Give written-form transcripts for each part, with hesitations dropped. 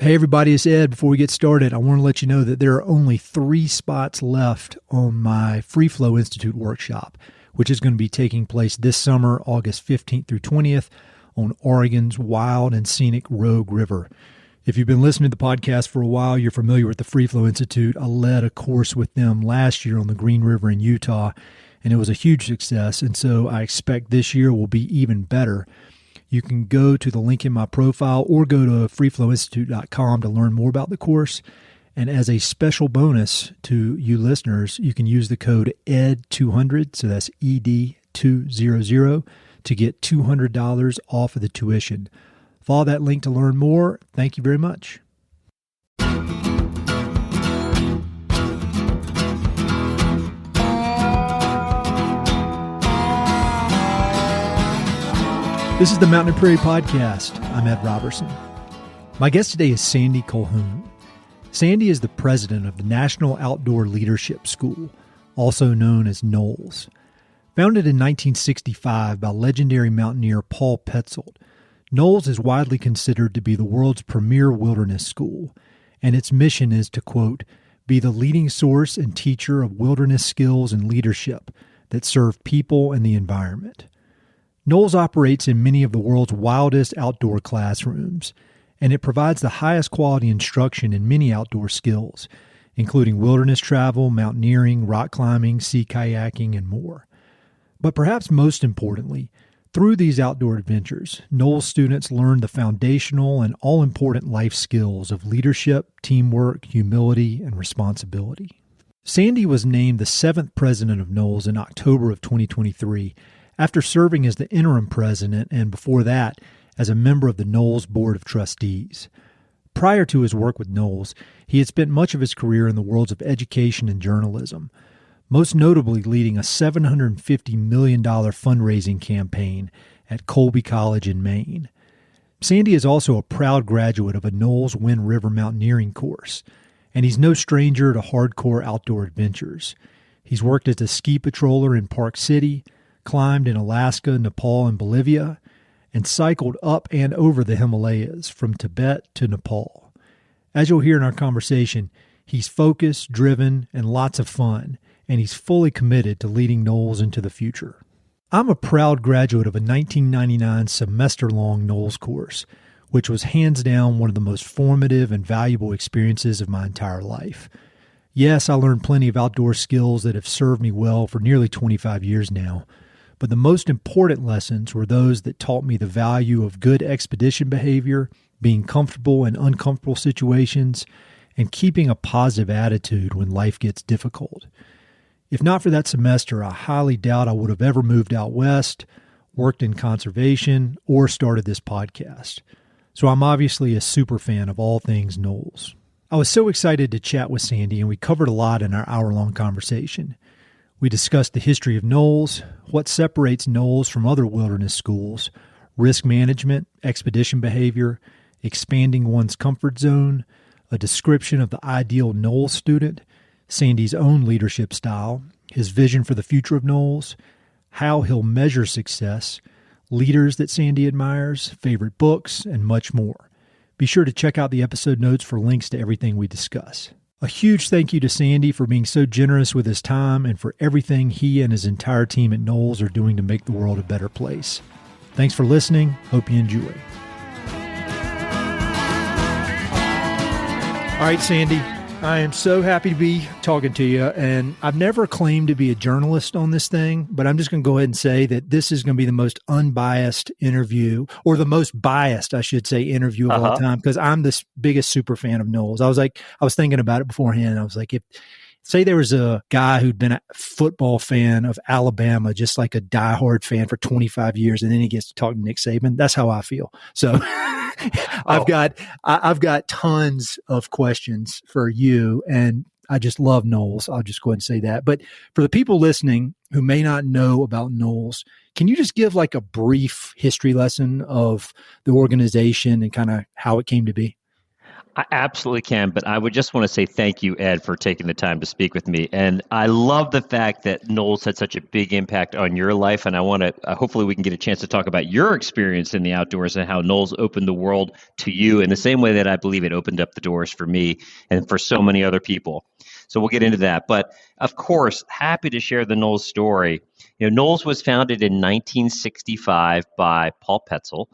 Hey everybody, it's Ed. Before we get started, I want to let you know that there are only 3 spots left on my Free Flow Institute workshop, which is going to be taking place this summer, August 15th through 20th, on Oregon's wild and scenic Rogue River. If you've been listening to the podcast for a while, you're familiar with the Free Flow Institute. I led a course with them last year on the Green River in Utah, and it was a huge success, and so I expect this year will be even better. You can go to the link in my profile or go to freeflowinstitute.com to learn more about the course. And as a special bonus to you listeners, you can use the code ED200, so that's ED200, to get $200 off of the tuition. Follow that link to learn more. Thank you very much. This is the Mountain and Prairie Podcast. I'm Ed Robertson. My guest today is Sandy Colhoun. Sandy is the president of the National Outdoor Leadership School, also known as NOLS. Founded in 1965 by legendary mountaineer Paul Petzolt, NOLS is widely considered to be the world's premier wilderness school, and its mission is to, quote, be the leading source and teacher of wilderness skills and leadership that serve people and the environment. NOLS operates in many of the world's wildest outdoor classrooms, and it provides the highest quality instruction in many outdoor skills, including wilderness travel, mountaineering, rock climbing, sea kayaking, and more. But perhaps most importantly, through these outdoor adventures, NOLS students learn the foundational and all-important life skills of leadership, teamwork, humility, and responsibility. Sandy was named the 7th president of NOLS in October of 2023, after serving as the interim president and before that as a member of the NOLS Board of Trustees. Prior to his work with NOLS, he had spent much of his career in the worlds of education and journalism, most notably leading a $750 million fundraising campaign at Colby College in Maine. Sandy is also a proud graduate of a NOLS Wind River Mountaineering course, and he's no stranger to hardcore outdoor adventures. He's worked as a ski patroller in Park City, climbed in Alaska, Nepal, and Bolivia, and cycled up and over the Himalayas from Tibet to Nepal. As you'll hear in our conversation, he's focused, driven, and lots of fun, and he's fully committed to leading NOLS into the future. I'm a proud graduate of a 1999 semester-long NOLS course, which was hands down one of the most formative and valuable experiences of my entire life. Yes, I learned plenty of outdoor skills that have served me well for nearly 25 years now, but the most important lessons were those that taught me the value of good expedition behavior, being comfortable in uncomfortable situations, and keeping a positive attitude when life gets difficult. If not for that semester, I highly doubt I would have ever moved out west, worked in conservation, or started this podcast. So I'm obviously a super fan of all things NOLS. I was so excited to chat with Sandy, and we covered a lot in our hour-long conversation. We discussed the history of NOLS, what separates NOLS from other wilderness schools, risk management, expedition behavior, expanding one's comfort zone, a description of the ideal NOLS student, Sandy's own leadership style, his vision for the future of NOLS, how he'll measure success, leaders that Sandy admires, favorite books, and much more. Be sure to check out the episode notes for links to everything we discuss. A huge thank you to Sandy for being so generous with his time and for everything he and his entire team at NOLS are doing to make the world a better place. Thanks for listening. Hope you enjoy. All right, Sandy, I am so happy to be talking to you, and I've never claimed to be a journalist on this thing, but I'm just going to go ahead and say that this is going to be the most unbiased interview, or the most biased, I should say, interview of all time, because I'm the biggest super fan of NOLS. I was thinking about it beforehand. I was like, say there was a guy who'd been a football fan of Alabama, just like a diehard fan for 25 years, and then he gets to talk to Nick Saban. That's how I feel. So I've got tons of questions for you, and I just love NOLS. I'll just go ahead and say that. But for the people listening who may not know about NOLS, can you just give like a brief history lesson of the organization and kind of how it came to be? I absolutely can, but I would just want to say thank you, Ed, for taking the time to speak with me. And I love the fact that NOLS had such a big impact on your life. And I want to, hopefully we can get a chance to talk about your experience in the outdoors and how NOLS opened the world to you in the same way that I believe it opened up the doors for me and for so many other people. So we'll get into that. But of course, happy to share the NOLS story. NOLS was founded in 1965 by Paul Petzolt.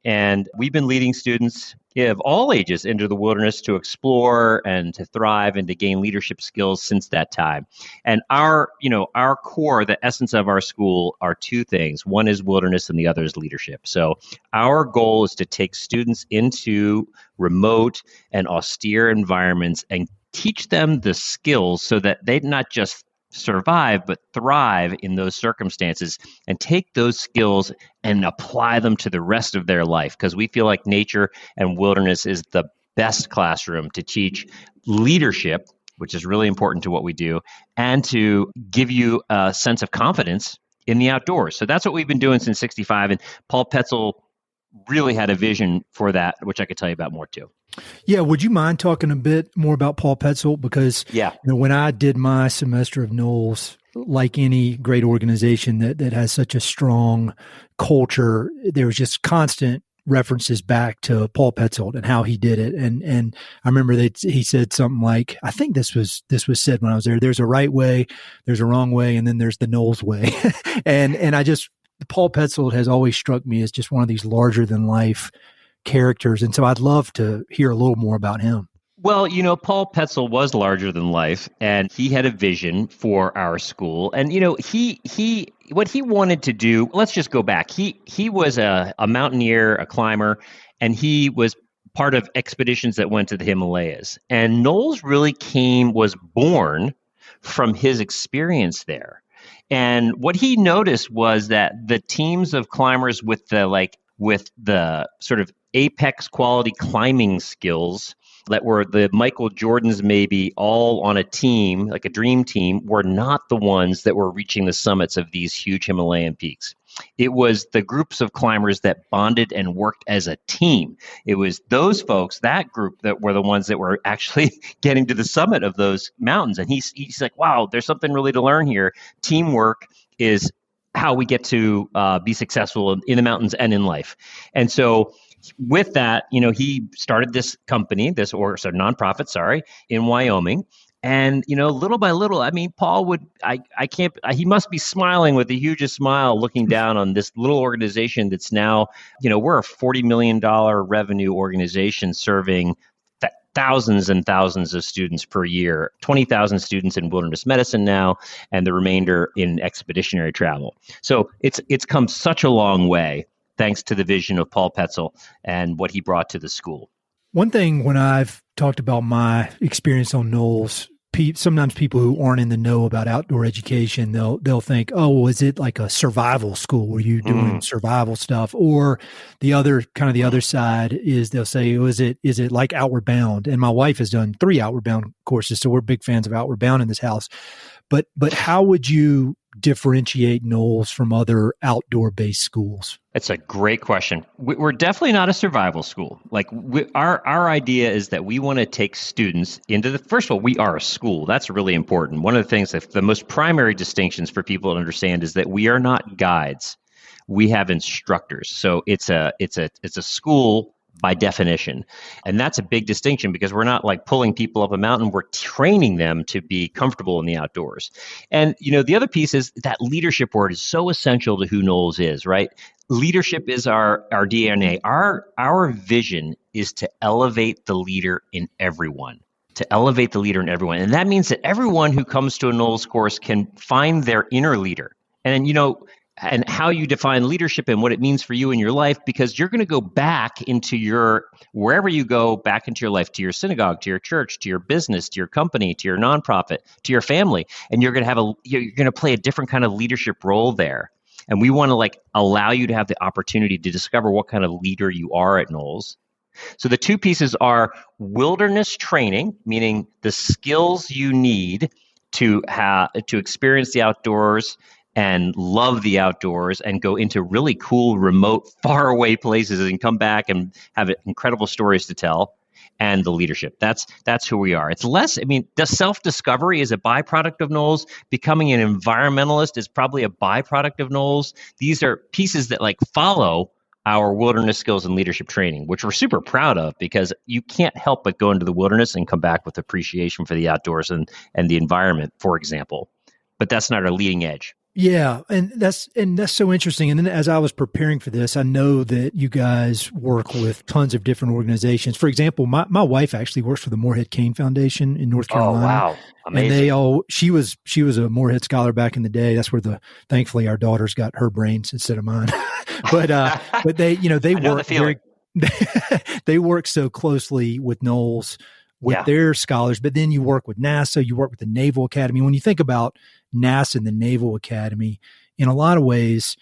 And we've been leading students of all ages into the wilderness to explore and to thrive and to gain leadership skills since that time. And our core, the essence of our school are two things. One is wilderness and the other is leadership. So our goal is to take students into remote and austere environments and teach them the skills so that they not just survive, but thrive in those circumstances and take those skills and apply them to the rest of their life. Because we feel like nature and wilderness is the best classroom to teach leadership, which is really important to what we do, and to give you a sense of confidence in the outdoors. So that's what we've been doing since 65. And Paul Petzolt really had a vision for that, which I could tell you about more too. Yeah. Would you mind talking a bit more about Paul Petzolt? Because when I did my semester of NOLS, like any great organization that has such a strong culture, there was just constant references back to Paul Petzolt and how he did it. And I remember that he said something like, I think this was said when I was there, there's a right way, there's a wrong way, and then there's the NOLS way. and Paul Petzolt has always struck me as just one of these larger than life characters. And so I'd love to hear a little more about him. Well, Paul Petzolt was larger than life, and he had a vision for our school. And, he what he wanted to do, let's just go back. He was a mountaineer, a climber, and he was part of expeditions that went to the Himalayas. And NOLS really was born from his experience there. And what he noticed was that the teams of climbers with the sort of apex quality climbing skills that were the Michael Jordans maybe all on a team, like a dream team, were not the ones that were reaching the summits of these huge Himalayan peaks. It was the groups of climbers that bonded and worked as a team. It was those folks, that group, that were the ones that were actually getting to the summit of those mountains. And he's like, wow, there's something really to learn here. Teamwork is how we get to be successful in the mountains and in life. And so with that, he started this company, nonprofit, in Wyoming. And, little by little, Paul he must be smiling with the hugest smile looking down on this little organization that's now, we're a $40 million revenue organization serving thousands and thousands of students per year, 20,000 students in wilderness medicine now, and the remainder in expeditionary travel. So it's come such a long way, thanks to the vision of Paul Petzolt and what he brought to the school. One thing when I've talked about my experience on NOLS, sometimes people who aren't in the know about outdoor education, they'll think, oh, well, is it like a survival school where you're doing survival stuff? Or the other side is they'll say, oh, is it like Outward Bound? And my wife has done 3 Outward Bound courses, so we're big fans of Outward Bound in this house. But how would you differentiate NOLS from other outdoor-based schools? It's a great question. We're definitely not a survival school. Our idea is that we want to take students into first of all, we are a school. That's really important. One of the things that the most primary distinctions for people to understand is that we are not guides. We have instructors. So it's a school by definition. And that's a big distinction because we're not like pulling people up a mountain. We're training them to be comfortable in the outdoors. And, the other piece is that leadership word is so essential to who NOLS is, right? Leadership is our DNA. Our vision is to elevate the leader in everyone. And that means that everyone who comes to a NOLS course can find their inner leader. And, and how you define leadership and what it means for you in your life, because you're going to go back into wherever you go back into your life, to your synagogue, to your church, to your business, to your company, to your nonprofit, to your family. And you're going to play a different kind of leadership role there. And we want to allow you to have the opportunity to discover what kind of leader you are at NOLS. So the two pieces are wilderness training, meaning the skills you need to experience the outdoors and love the outdoors and go into really cool, remote, faraway places and come back and have incredible stories to tell. and the leadership. That's who we are. It's less, I mean, the self-discovery is a byproduct of NOLS. Becoming an environmentalist is probably a byproduct of NOLS. These are pieces that like follow our wilderness skills and leadership training, which we're super proud of, because you can't help but go into the wilderness and come back with appreciation for the outdoors and the environment, for example. But that's not our leading edge. Yeah, and that's so interesting. And then as I was preparing for this, I know that you guys work with tons of different organizations. For example, my wife actually works for the Morehead Cain Foundation in North Carolina. Oh, wow. Amazing. And she was a Morehead scholar back in the day. That's where thankfully our daughters got her brains instead of mine. but they work they work so closely with NOLS with their scholars, but then you work with NASA, you work with the Naval Academy. When you think about NASA and the Naval Academy, in a lot of ways,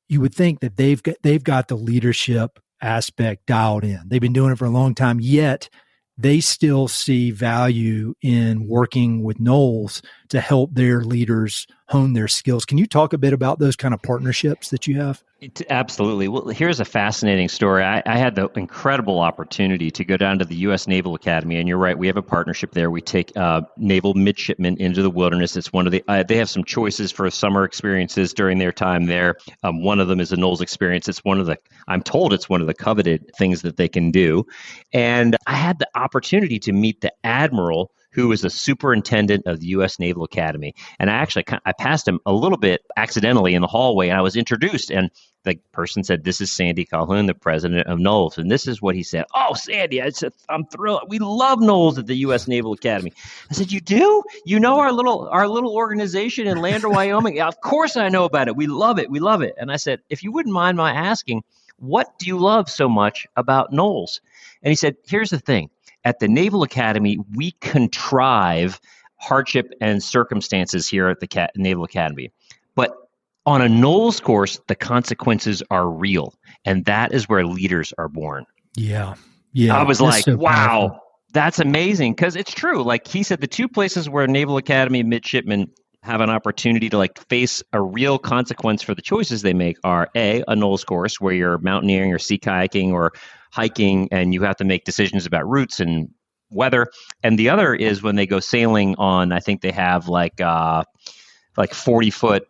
you would think that they've got the leadership aspect dialed in. They've been doing it for a long time, yet they still see value in working with NOLS to help their leaders hone their skills. Can you talk a bit about those kind of partnerships that you have? Absolutely. Well, here's a fascinating story. I had the incredible opportunity to go down to the U.S. Naval Academy, and you're right, we have a partnership there. We take naval midshipmen into the wilderness. It's one of the they have some choices for summer experiences during their time there. One of them is a NOLS experience. I'm told it's one of the coveted things that they can do. And I had the opportunity to meet the admiral who was the superintendent of the U.S. Naval Academy. And I passed him a little bit accidentally in the hallway, and I was introduced, and the person said, "This is Sandy Colhoun, the president of NOLS." And this is what he said. "Oh, Sandy," I said, "I'm thrilled. We love NOLS at the U.S. Naval Academy." I said, "You do? You know our little organization in Lander, Wyoming?" "Yeah, of course I know about it. We love it. We love it." And I said, "If you wouldn't mind my asking, what do you love so much about NOLS?" And he said, "Here's the thing. At the Naval Academy, we contrive hardship and circumstances here at the Naval Academy. But on a NOLS course, the consequences are real. And that is where leaders are born." Yeah. I was like, so wow, powerful. That's amazing. Because it's true. Like he said, the two places where Naval Academy midshipmen have an opportunity to like face a real consequence for the choices they make are a NOLS course where you're mountaineering or sea kayaking or hiking, and you have to make decisions about routes and weather. And the other is when they go sailing on, I think they have like 40-foot,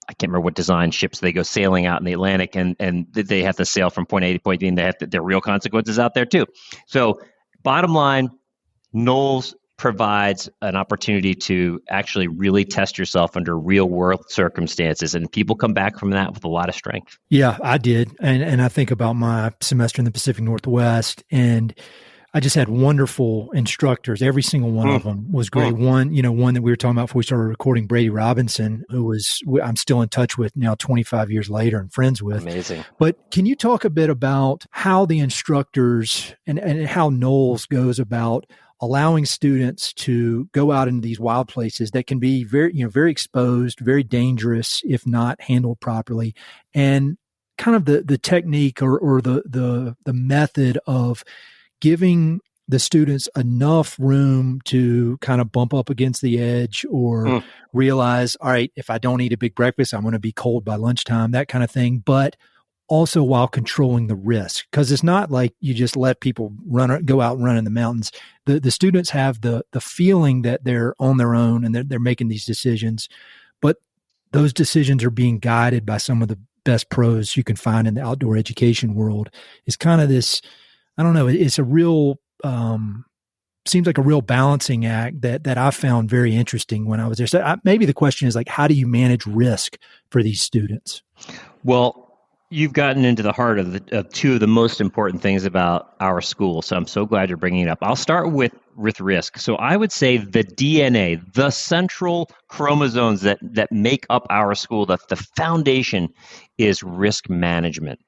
I can't remember what design ships, they go sailing out in the Atlantic, and they have to sail from point A to point B, and there are real consequences out there too. So bottom line, NOLS provides an opportunity to actually really test yourself under real world circumstances, and people come back from that with a lot of strength. Yeah, I did. And I think about my semester in the Pacific Northwest, and I just had wonderful instructors. Every single one of them was great. One that we were talking about before we started recording, Brady Robinson, I'm still in touch with now 25 years later and friends with. Amazing. But can you talk a bit about how the instructors and how NOLS goes about allowing students to go out into these wild places that can be very exposed, very dangerous if not handled properly, and kind of the technique or the method of giving the students enough room to kind of bump up against the edge or realize, all right, if I don't eat a big breakfast, I'm going to be cold by lunchtime, that kind of thing. But also while controlling the risk, because it's not like you just let people go out and run in the mountains. The students have the feeling that they're on their own and they're making these decisions, but those decisions are being guided by some of the best pros you can find in the outdoor education world. It's kind of this, I don't know, it's a real, seems like a real balancing act that I found very interesting when I was there. So maybe the question is like, how do you manage risk for these students? Well, you've gotten into the heart of two of the most important things about our school, so I'm so glad you're bringing it up. I'll start with risk. So I would say the DNA, the central chromosomes that make up our school, the foundation is risk management.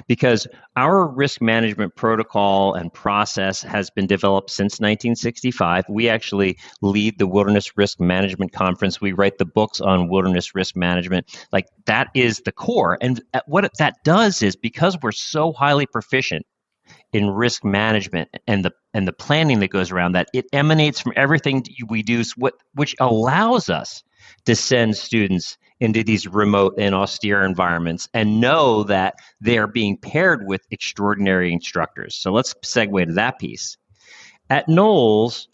Because our risk management protocol and process has been developed since 1965. We actually lead the Wilderness Risk Management Conference. We write the books on wilderness risk management. Like that is the core. And what that does is, because we're so highly proficient in risk management and the planning that goes around that, it emanates from everything we do, which allows us to send students into these remote and austere environments and know that they're being paired with extraordinary instructors. So let's segue to that piece. At NOLS,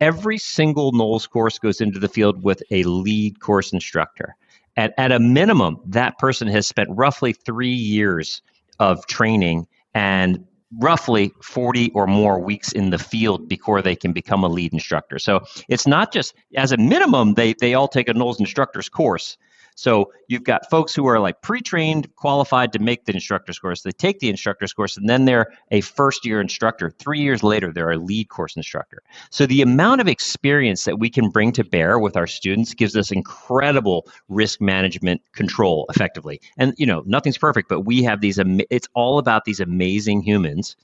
every single NOLS course goes into the field with a lead course instructor. At a minimum, that person has spent roughly 3 years of training and roughly 40 or more weeks in the field before they can become a lead instructor. So it's not just, as a minimum, they all take a NOLS instructor's course. So you've got folks who are like pre-trained, qualified to make the instructor's course. They take the instructor's course, and then they're a first-year instructor. 3 years later, they're a lead course instructor. So the amount of experience that we can bring to bear with our students gives us incredible risk management control, effectively. And, nothing's perfect, but we have it's all about these amazing humans.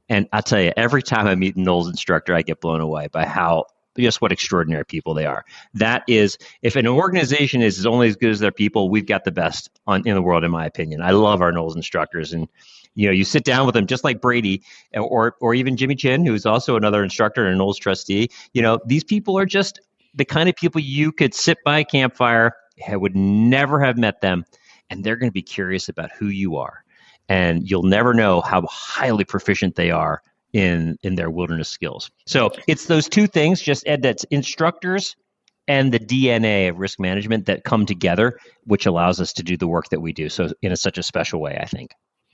And I'll tell you, every time I meet a NOLS instructor, I get blown away by just what extraordinary people they are. That is, if an organization is only as good as their people, we've got the best in the world, in my opinion. I love our NOLS instructors. And, you sit down with them, just like Brady or even Jimmy Chin, who's also another instructor and a NOLS trustee. These people are just the kind of people you could sit by a campfire, would never have met them, and they're going to be curious about who you are. And you'll never know how highly proficient they are in their wilderness skills. So it's those two things, just Ed, that's instructors and the DNA of risk management that come together, which allows us to do the work that we do. So in such a special way, I think.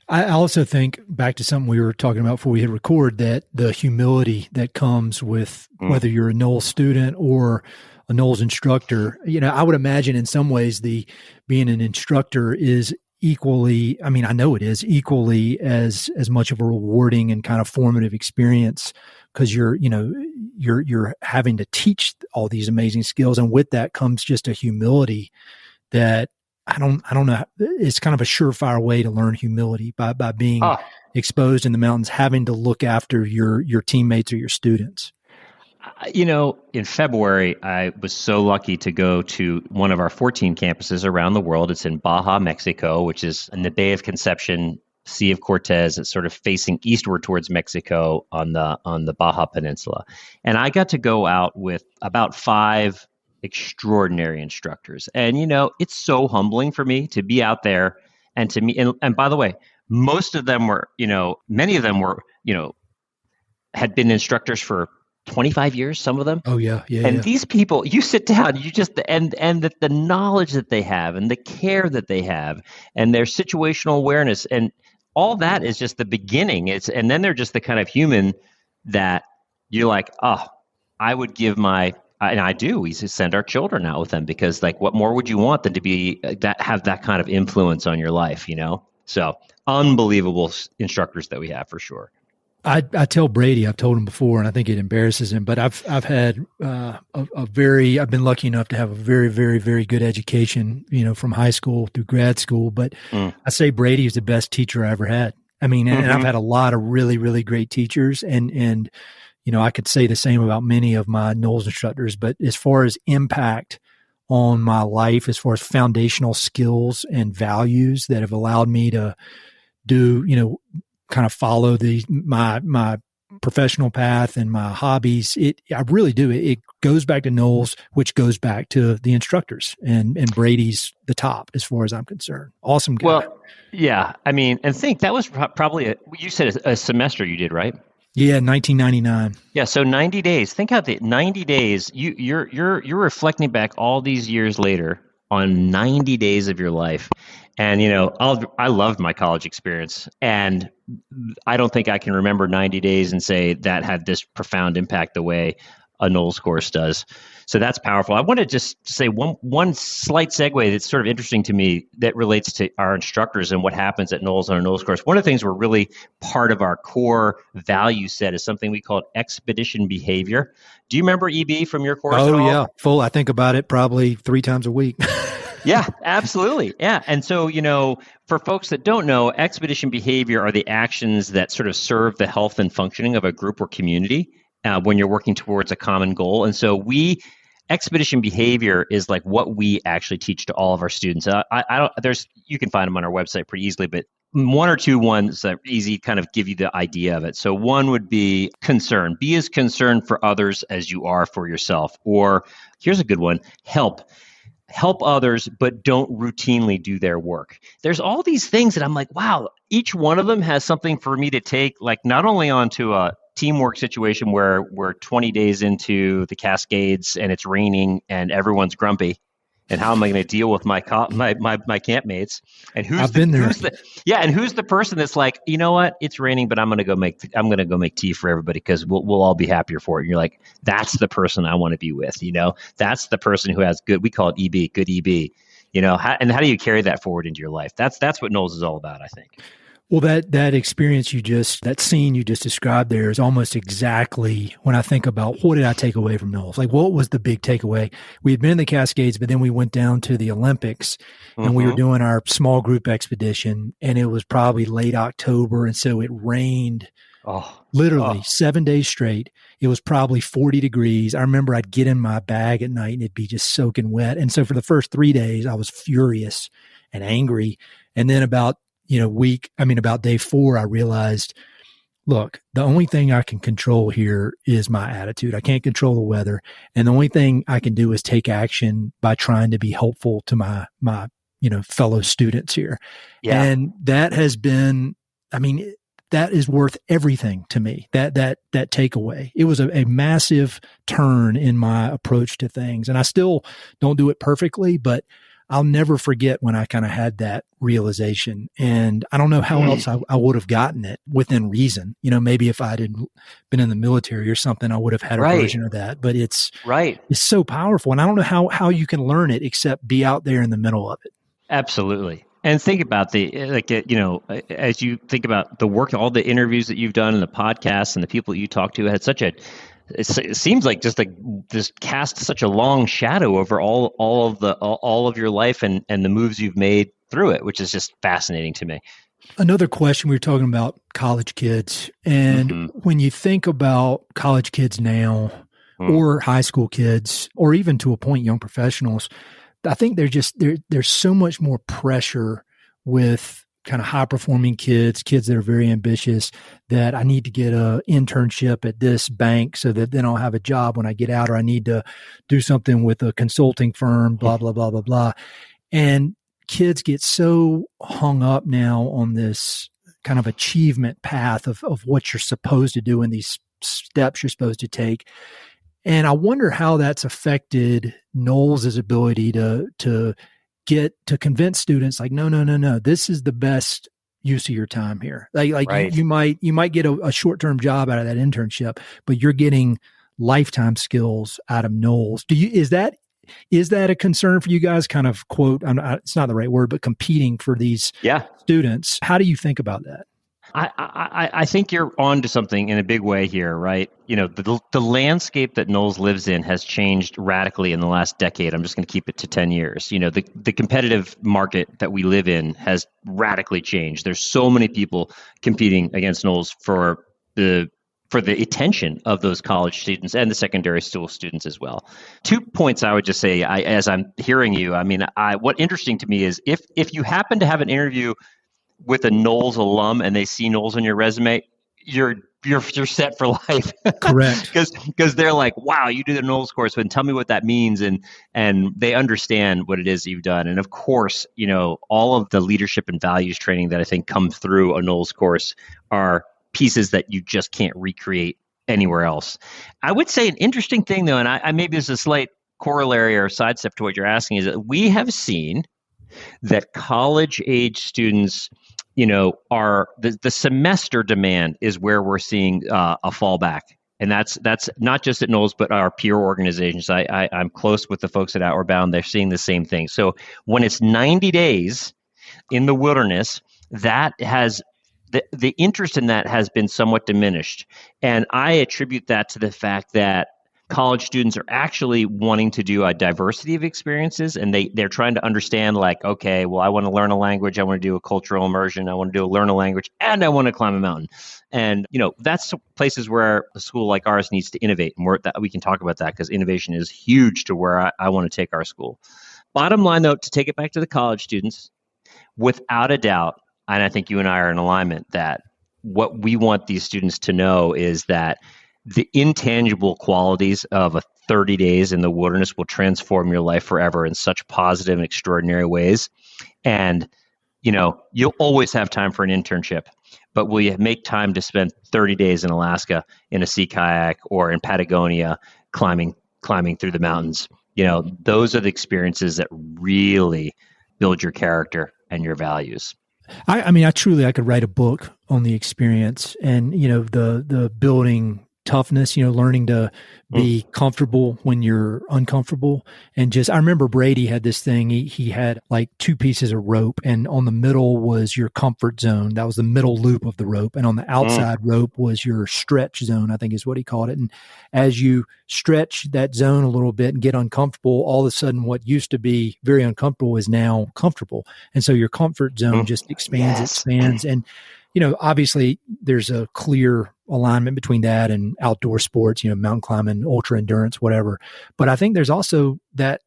I also think, back to something we were talking about before we hit record, that the humility that comes with whether you're a NOLS student or a NOLS instructor, I would imagine in some ways being an instructor is equally, I know it is equally as much of a rewarding and kind of formative experience, because you're having to teach all these amazing skills. And with that comes just a humility that I don't know. It's kind of a surefire way to learn humility by being exposed in the mountains, having to look after your teammates or your students. In February, I was so lucky to go to one of our 14 campuses around the world. It's in Baja, Mexico, which is in the Bay of Conception, Sea of Cortez. It's sort of facing eastward towards Mexico on the Baja Peninsula. And I got to go out with about 5 extraordinary instructors. And, it's so humbling for me to be out there and to meet. And by the way, most of them were, many of them were, had been instructors for 25 years, some of them. Oh, yeah. And these people, you sit down, and the knowledge that they have and the care that they have and their situational awareness and all that is just the beginning. And then they're just the kind of human that you're like, I would give and I do. We send our children out with them because, what more would you want than to be have that kind of influence on your life, So unbelievable instructors that we have for sure. I tell Brady, I've told him before, and I think it embarrasses him, but I've had I've been lucky enough to have a very, very, very good education, from high school through grad school. But I say Brady is the best teacher I ever had. And I've had a lot of really, really great teachers, and I could say the same about many of my NOLS instructors. But as far as impact on my life, as far as foundational skills and values that have allowed me to do, kind of follow my professional path and my hobbies, I really do. It goes back to NOLS, which goes back to the instructors, and Brady's the top as far as I'm concerned. Awesome guy. Well, yeah. And think that was probably you said a semester you did, right? Yeah, 1999. Yeah, so 90 days. Think how the 90 days. You're reflecting back all these years later on 90 days of your life. And, I loved my college experience, and I don't think I can remember 90 days and say that had this profound impact the way a NOLS course does. So that's powerful. I want to just say one slight segue that's sort of interesting to me that relates to our instructors and what happens at NOLS on a NOLS course. One of the things we're really part of our core value set is something we call expedition behavior. Do you remember EB from your course? Oh, yeah. Full. I think about it probably 3 times a week. Yeah, absolutely. Yeah. And so, for folks that don't know, expedition behavior are the actions that sort of serve the health and functioning of a group or community when you're working towards a common goal. And so expedition behavior is like what we actually teach to all of our students. You can find them on our website pretty easily, but 1 or 2 ones that are easy kind of give you the idea of it. So one would be concern. Be as concerned for others as you are for yourself. Or here's a good one, help. Help others, but don't routinely do their work. There's all these things that I'm like, wow, each one of them has something for me to take, not only onto a teamwork situation where we're 20 days into the Cascades and it's raining and everyone's grumpy. And how am I going to deal with my campmates? And who's the person that's like, you know what? It's raining, but I'm going to go make tea for everybody because we'll all be happier for it. And you're like, that's the person I want to be with. That's the person who has good. We call it EB, good EB. And how do you carry that forward into your life? That's what NOLS is all about, I think. Well, that experience that scene you just described there is almost exactly when I think about what did I take away from NOLS? Like, what was the big takeaway? We had been in the Cascades, but then we went down to the Olympics and we were doing our small group expedition, and it was probably late October. And so it rained literally 7 days straight. It was probably 40 degrees. I remember I'd get in my bag at night and it'd be just soaking wet. And so for the first 3 days, I was furious and angry. And then about day 4, I realized, look, the only thing I can control here is my attitude. I can't control the weather. And the only thing I can do is take action by trying to be helpful to my fellow students here. Yeah. And that has been, that is worth everything to me, that takeaway. It was a massive turn in my approach to things. And I still don't do it perfectly, but I'll never forget when I kind of had that realization. And I don't know how else I would have gotten it within reason. Maybe if I had been in the military or something, I would have had a version of that. But it's so powerful. And I don't know how you can learn it except be out there in the middle of it. Absolutely. And think about as you think about the work, all the interviews that you've done and the podcasts and the people that you talk to had it seems like just cast such a long shadow over all of your life and the moves you've made through it, which is just fascinating to me. Another question, we were talking about college kids, and when you think about college kids now or high school kids, or even to a point, young professionals, I think there's so much more pressure with kind of high performing kids that are very ambitious, that I need to get an internship at this bank so that then I'll have a job when I get out, or I need to do something with a consulting firm, blah, blah, blah, blah, blah. And kids get so hung up now on this kind of achievement path of what you're supposed to do and these steps you're supposed to take. And I wonder how that's affected NOLS' ability to convince students like, no, this is the best use of your time here. You might get a short-term job out of that internship, but you're getting lifetime skills out of NOLS. Is that a concern for you guys? Kind of quote, it's not the right word, but competing for these students. How do you think about that? I think you're on to something in a big way here, right? The landscape that NOLS lives in has changed radically in the last decade. I'm just going to keep it to 10 years. The competitive market that we live in has radically changed. There's so many people competing against NOLS for the attention of those college students and the secondary school students as well. 2 points I would just say, as I'm hearing you, what interesting to me is if you happen to have an interview with a NOLS alum and they see NOLS on your resume, you're set for life. Correct. Because they're like, wow, you did the NOLS course, and tell me what that means, and they understand what it is you've done. And of course, all of the leadership and values training that I think come through a NOLS course are pieces that you just can't recreate anywhere else. I would say an interesting thing though, and I maybe there's a slight corollary or sidestep to what you're asking, is that we have seen that college age students, are the semester demand is where we're seeing a fallback. And that's not just at NOLS, but our peer organizations. I'm close with the folks at Outward Bound. They're seeing the same thing. So when it's 90 days in the wilderness, that has the interest in that has been somewhat diminished. And I attribute that to the fact that college students are actually wanting to do a diversity of experiences, and they're trying to understand, like, okay, well, I want to learn a language, I want to do a cultural immersion, I want to learn a language, and I want to climb a mountain. And that's places where a school like ours needs to innovate, and we can talk about that because innovation is huge to where I want to take our school. Bottom line, though, to take it back to the college students, without a doubt, and I think you and I are in alignment, that what we want these students to know is that the intangible qualities of a 30 days in the wilderness will transform your life forever in such positive and extraordinary ways. And, you'll always have time for an internship. but will you make time to spend 30 days in Alaska in a sea kayak or in Patagonia climbing through the mountains? Those are the experiences that really build your character and your values. I could write a book on the experience and, the building toughness, learning to be comfortable when you're uncomfortable. And I remember Brady had this thing, he had like 2 pieces of rope, and on the middle was your comfort zone. That was the middle loop of the rope. And on the outside rope was your stretch zone, I think is what he called it. And as you stretch that zone a little bit and get uncomfortable, all of a sudden what used to be very uncomfortable is now comfortable. And so your comfort zone just expands. And, obviously there's a clear alignment between that and outdoor sports, mountain climbing, ultra endurance, whatever. But I think there's also that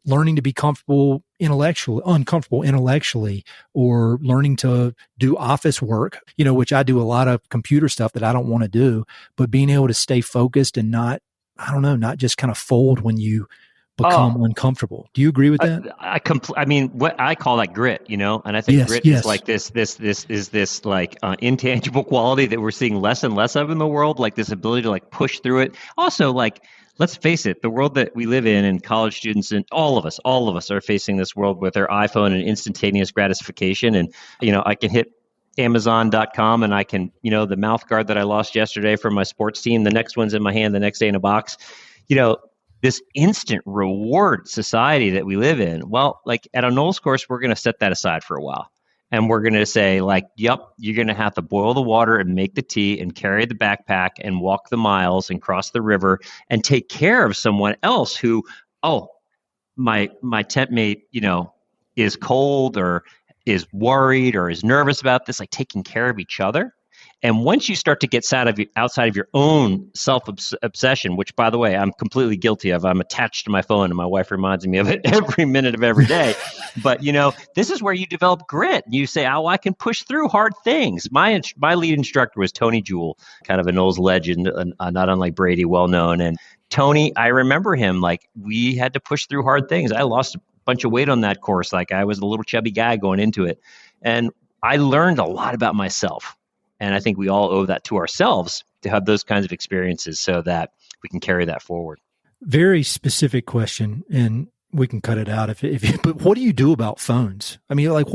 learning to be uncomfortable intellectually, or learning to do office work, which I do a lot of computer stuff that I don't want to do, but being able to stay focused and not just kind of fold when you become uncomfortable. Do you agree with that? What I call that grit, and I think grit is like this like intangible quality that we're seeing less and less of in the world, like this ability to like push through it. Also, like, let's face it, the world that we live in, and college students and all of us are facing this world with our iPhone and instantaneous gratification. And, I can hit Amazon.com and I can, the mouth guard that I lost yesterday from my sports team, the next one's in my hand the next day in a box. This instant reward society that we live in. Well, like at a NOLS course, we're going to set that aside for a while. And we're going to say like, yep, you're going to have to boil the water and make the tea and carry the backpack and walk the miles and cross the river and take care of someone else who, my tent mate, is cold or is worried or is nervous about this, like taking care of each other. And once you start to get outside of your own self-obsession, which, by the way, I'm completely guilty of. I'm attached to my phone, and my wife reminds me of it every minute of every day. But, this is where you develop grit. You say, I can push through hard things. My lead instructor was Tony Jewell, kind of a NOLS legend, not unlike Brady, well-known. And Tony, I remember him, like, we had to push through hard things. I lost a bunch of weight on that course. Like, I was a little chubby guy going into it. And I learned a lot about myself. And I think we all owe that to ourselves to have those kinds of experiences so that we can carry that forward. Very specific question, and we can cut it out but what do you do about phones? I mean, like,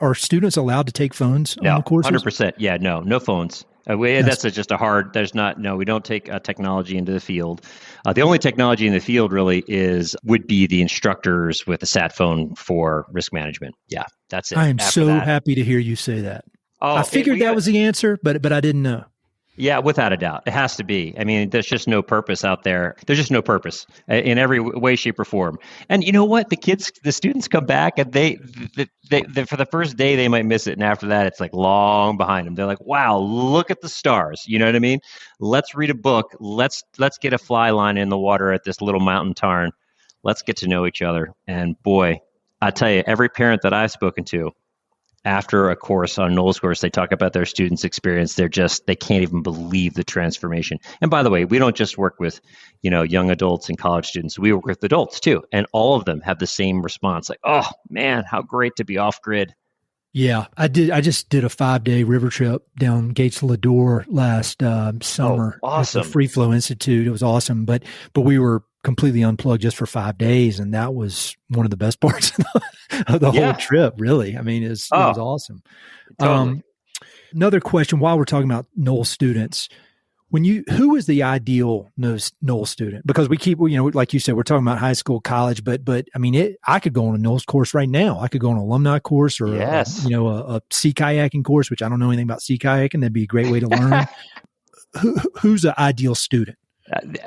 are students allowed to take phones on the courses? 100%. Yeah, no phones. We don't take technology into the field. The only technology in the field really would be the instructors with a sat phone for risk management. Yeah, that's it. I am happy to hear you say that. I figured that was the answer, but I didn't know. Yeah, without a doubt. It has to be. I mean, there's just no purpose out there. There's just no purpose in every way, shape, or form. And you know what? The students come back and they for the first day, they might miss it. And after that, it's like long behind them. They're like, wow, look at the stars. You know what I mean? Let's read a book. Let's get a fly line in the water at this little mountain tarn. Let's get to know each other. And boy, I tell you, every parent that I've spoken to, after a course on NOLS course, they talk about their students' experience. They can't even believe the transformation. And by the way, we don't just work with, young adults and college students. We work with adults too. And all of them have the same response. Like, oh man, how great to be off grid. Yeah, I did. I just did a 5-day river trip down Gates Lador last summer. Oh, awesome. At the Free Flow Institute. It was awesome. But we were completely unplugged just for 5 days. And that was one of the best parts of the whole trip, really. I mean, it was awesome. Totally. Another question while we're talking about NOLS students, who is the ideal NOLS student? Because we keep, like you said, we're talking about high school, college, but I mean, I could go on a NOLS course right now. I could go on an alumni course or a sea kayaking course, which I don't know anything about sea kayaking. That'd be a great way to learn. Who's the ideal student?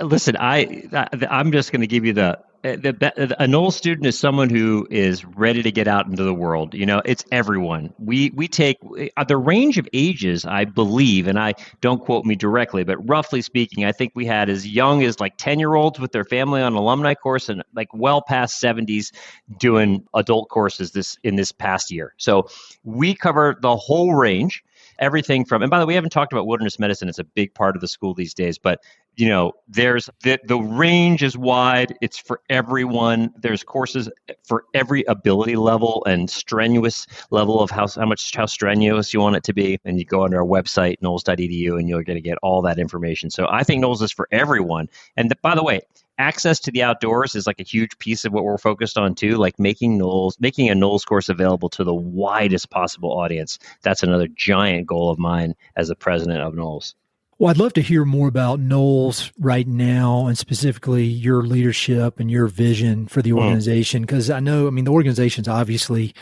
Listen, I'm just going to give you a NOLS student is someone who is ready to get out into the world. It's everyone. We take the range of ages, I believe, and I don't quote me directly, but roughly speaking, I think we had as young as like 10-year-olds with their family on an alumni course and like well past 70s doing adult courses in this past year. So we cover the whole range. Everything from, and by the way, we haven't talked about wilderness medicine. It's a big part of the school these days, but there's the range is wide. It's for everyone. There's courses for every ability level and strenuous level of how strenuous you want it to be. And you go on our website, nols.edu, and you're going to get all that information. So I think NOLS is for everyone. And by the way, access to the outdoors is like a huge piece of what we're focused on too, like making a NOLS course available to the widest possible audience. That's another giant goal of mine as the president of NOLS. Well, I'd love to hear more about NOLS right now and specifically your leadership and your vision for the organization. Because the organization's obviously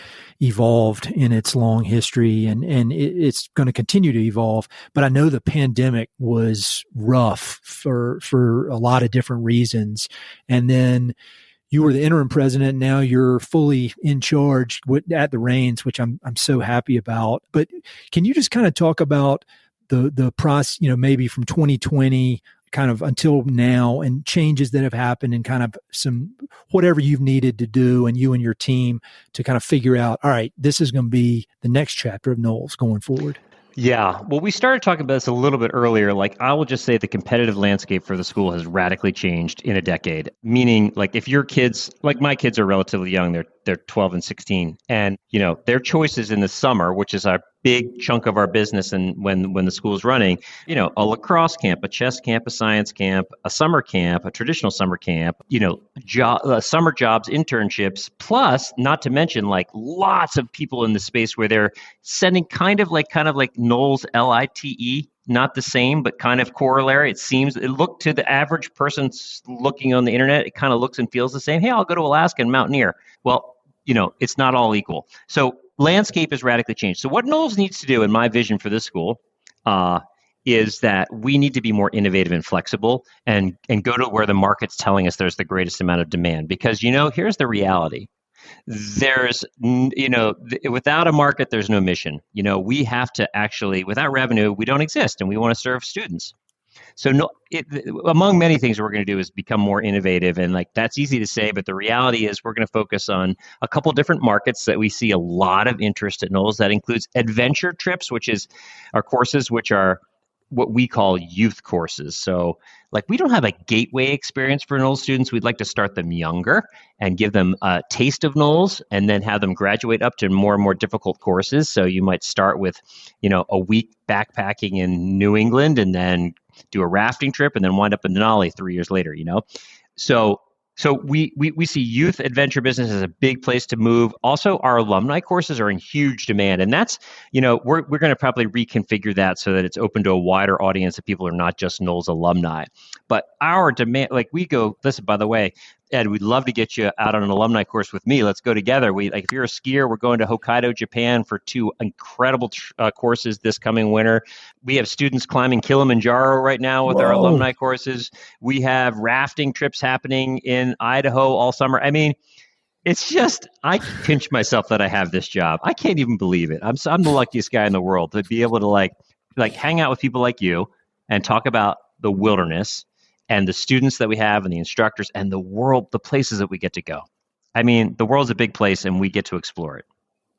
evolved in its long history and it's going to continue to evolve. But I know the pandemic was rough for a lot of different reasons. And then you were the interim president. Now you're fully in charge at the reins, which I'm so happy about. But can you just kind of talk about the process, maybe from 2020 kind of until now and changes that have happened and kind of some whatever you've needed to do and you and your team to kind of figure out, all right, this is going to be the next chapter of NOLS going forward? Yeah. Well, we started talking about this a little bit earlier. Like, I will just say the competitive landscape for the school has radically changed in a decade. Meaning, like, if your kids, like my kids are relatively young, they're 12 and 16, and their choices in the summer, which is a big chunk of our business, and when the school's running, a lacrosse camp, a chess camp, a science camp, a summer camp, a traditional summer camp, summer jobs, internships, plus not to mention like lots of people in the space where they're sending kind of like NOLS LITE, not the same, but kind of corollary. It looked to the average person looking on the internet, it kind of looks and feels the same. Hey, I'll go to Alaska and mountaineer. Well, it's not all equal. So landscape has radically changed. So what NOLS needs to do, in my vision for this school, is that we need to be more innovative and flexible and go to where the market's telling us there's the greatest amount of demand. Because, here's the reality. There's, without a market, there's no mission. We have to actually, without revenue, we don't exist, and we want to serve students. So among many things we're going to do is become more innovative, and like that's easy to say, but the reality is we're going to focus on a couple different markets that we see a lot of interest at NOLS. That includes adventure trips, which is our courses, which are what we call youth courses. So like we don't have a gateway experience for NOLS students. We'd like to start them younger and give them a taste of NOLS and then have them graduate up to more and more difficult courses. So you might start with, a week backpacking in New England and then do a rafting trip and then wind up in Denali 3 years later, So we see youth adventure business as a big place to move. Also, our alumni courses are in huge demand. And that's, we're going to probably reconfigure that so that it's open to a wider audience of people who are not just NOLS alumni. But our demand, listen, by the way, Ed, we'd love to get you out on an alumni course with me. Let's go together. If you're a skier, we're going to Hokkaido, Japan for 2 incredible courses this coming winter. We have students climbing Kilimanjaro right now with our alumni courses. We have rafting trips happening in Idaho all summer. I mean, it's just, I pinch myself that I have this job. I can't even believe it. I'm the luckiest guy in the world to be able to like hang out with people like you and talk about the wilderness and the students that we have and the instructors and the world, the places that we get to go. I mean, the world's a big place and we get to explore it.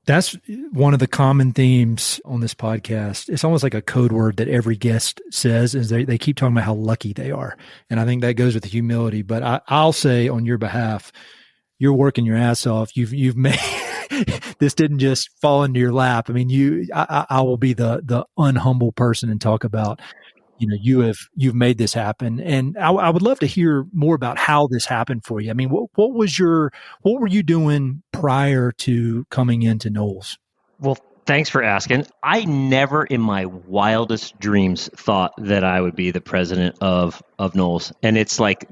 That's one of the common themes on this podcast. It's almost like a code word that every guest says is they keep talking about how lucky they are. And I think that goes with the humility. But I'll say on your behalf, you're working your ass off. You've made this didn't just fall into your lap. I mean, I will be the unhumble person and talk about, you've made this happen. And I would love to hear more about how this happened for you. I mean, what were you doing prior to coming into NOLS? Well, thanks for asking. I never in my wildest dreams thought that I would be the president of NOLS. And it's like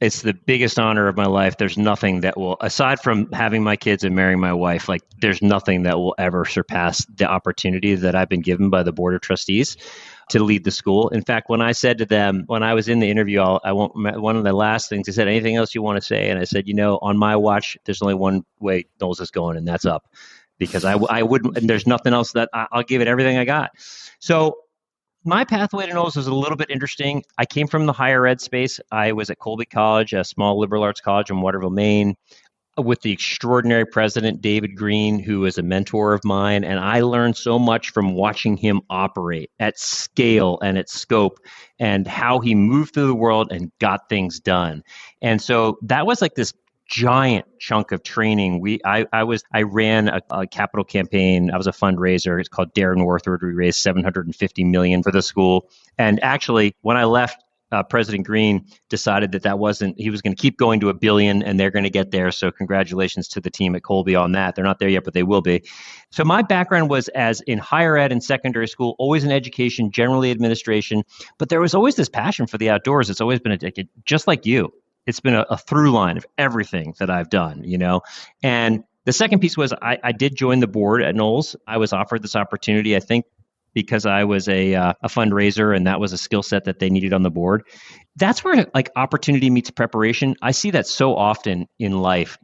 it's the biggest honor of my life. There's nothing that will, aside from having my kids and marrying my wife, like there's nothing that will ever surpass the opportunity that I've been given by the Board of Trustees to lead the school. In fact, when I said to them, when I was in the interview, one of the last things, they said, anything else you want to say? And I said, on my watch, there's only one way NOLS is going, and that's up. Because I wouldn't, and there's nothing else that I'll give it everything I got. So my pathway to NOLS was a little bit interesting. I came from the higher ed space. I was at Colby College, a small liberal arts college in Waterville, Maine. with the extraordinary president, David Green, who is a mentor of mine. And I learned so much from watching him operate at scale and at scope and how he moved through the world and got things done. And so that was like this giant chunk of training. I ran a capital campaign. I was a fundraiser. It's called Dare Northward. We raised $750 million for the school. And actually, when I left, President Green decided he was going to keep going to $1 billion, and they're going to get there. So congratulations to the team at Colby on that. They're not there yet, but they will be. So my background was as in higher ed and secondary school, always in education, generally administration, but there was always this passion for the outdoors. It's always been just like you. It's been a through line of everything that I've done, And the second piece was I did join the board at NOLS. I was offered this opportunity, I think, because I was a fundraiser and that was a skill set that they needed on the board. That's where like opportunity meets preparation. I see that so often in life.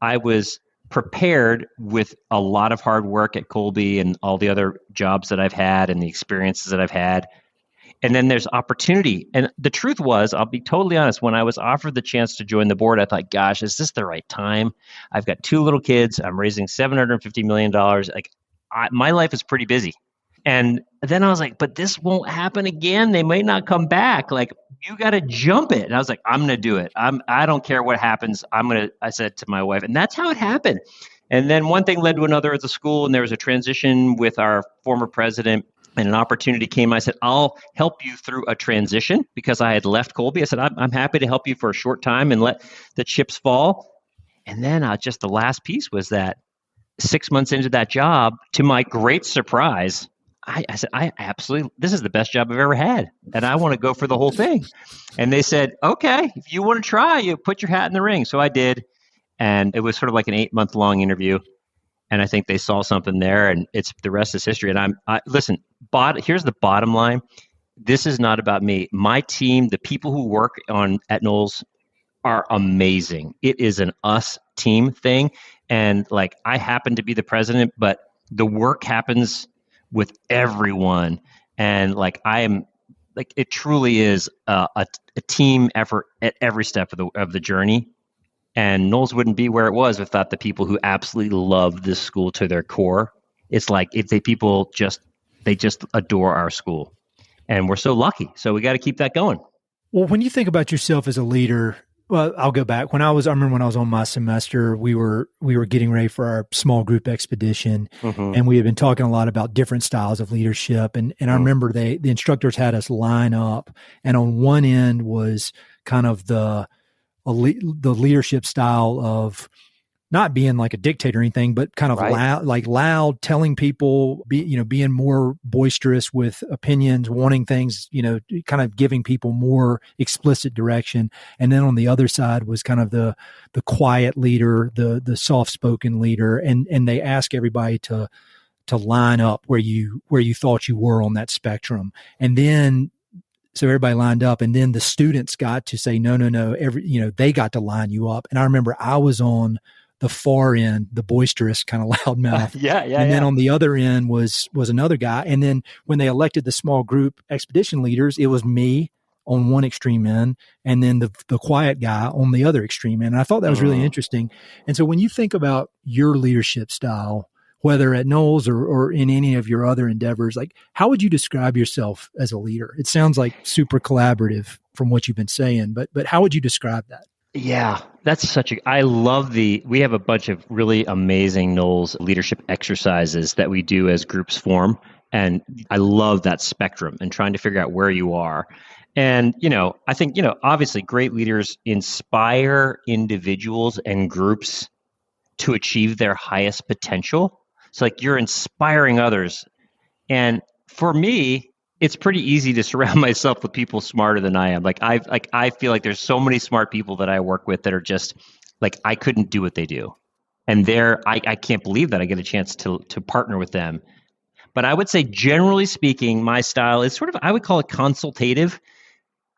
I was prepared with a lot of hard work at Colby and all the other jobs that I've had and the experiences that I've had. And then there's opportunity. And the truth was, I'll be totally honest, when I was offered the chance to join the board, I thought, gosh, is this the right time? I've got 2 little kids. I'm raising $750 million. My life is pretty busy. And then I was like, but this won't happen again. They might not come back. Like, you got to jump it. And I was like, I'm going to do it. I don't care what happens. I said to my wife, and that's how it happened. And then one thing led to another at the school, and there was a transition with our former president, and an opportunity came. I said, I'll help you through a transition because I had left Colby. I said, I'm happy to help you for a short time and let the chips fall. And then just the last piece was that 6 months into that job, to my great surprise, I said, this is the best job I've ever had. And I want to go for the whole thing. And they said, okay, if you want to try, you put your hat in the ring. So I did. And it was sort of like an 8-month-long interview. And I think they saw something there, and the rest is history. And listen, here's the bottom line. This is not about me. My team, the people who work at NOLS are amazing. It is an us team thing. And like, I happen to be the president, but the work happens with everyone. And like, it truly is a team effort at every step of the journey. And NOLS wouldn't be where it was without the people who absolutely love this school to their core. It's like people just adore our school, and we're so lucky. So we got to keep that going. Well, when you think about yourself as a leader, well, I'll go back. I remember when I was on my semester, we were getting ready for our small group expedition, and we had been talking a lot about different styles of leadership. And I remember the instructors had us line up, and on one end was kind of the leadership style of not being like a dictator or anything, but kind of loud, telling people, being more boisterous with opinions, wanting things, kind of giving people more explicit direction. And then on the other side was kind of the quiet leader, the soft-spoken leader. And they ask everybody to line up where you thought you were on that spectrum. And then, so everybody lined up, and then the students got to say, no, they got to line you up. And I remember I was on the far end, the boisterous kind of loudmouth. And then on the other end was another guy. And then when they elected the small group expedition leaders, it was me on one extreme end, and then the quiet guy on the other extreme end. And I thought that was really interesting. And so when you think about your leadership style, whether at NOLS or in any of your other endeavors, like, how would you describe yourself as a leader? It sounds like super collaborative from what you've been saying, but how would you describe that? Yeah, that's we have a bunch of really amazing NOLS leadership exercises that we do as groups form. And I love that spectrum and trying to figure out where you are. And, I think, obviously great leaders inspire individuals and groups to achieve their highest potential. So like, you're inspiring others. And for me, it's pretty easy to surround myself with people smarter than I am. I feel like there's so many smart people that I work with that are just like, I couldn't do what they do. And I can't believe that I get a chance to partner with them. But I would say, generally speaking, my style is sort of, I would call it consultative.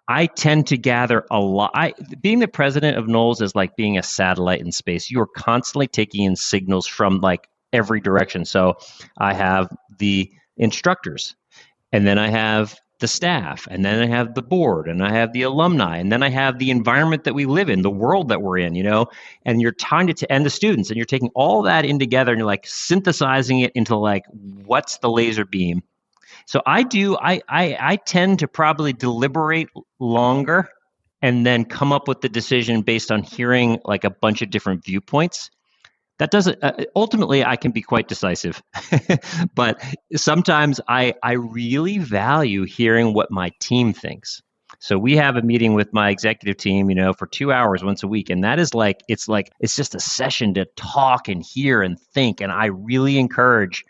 I tend to gather a lot. Being the president of NOLS is like being a satellite in space. You're constantly taking in signals from like every direction. So I have the instructors, and then I have the staff, and then I have the board, and I have the alumni, and then I have the environment that we live in, the world that we're in, and you're trying to, and the students, and you're taking all that in together and you're like synthesizing it into like, what's the laser beam? So I tend to probably deliberate longer and then come up with the decision based on hearing like a bunch of different viewpoints. That doesn't, ultimately, I can be quite decisive, but sometimes I really value hearing what my team thinks. So we have a meeting with my executive team, for 2 hours once a week. And that is it's just a session to talk and hear and think. And I really encourage,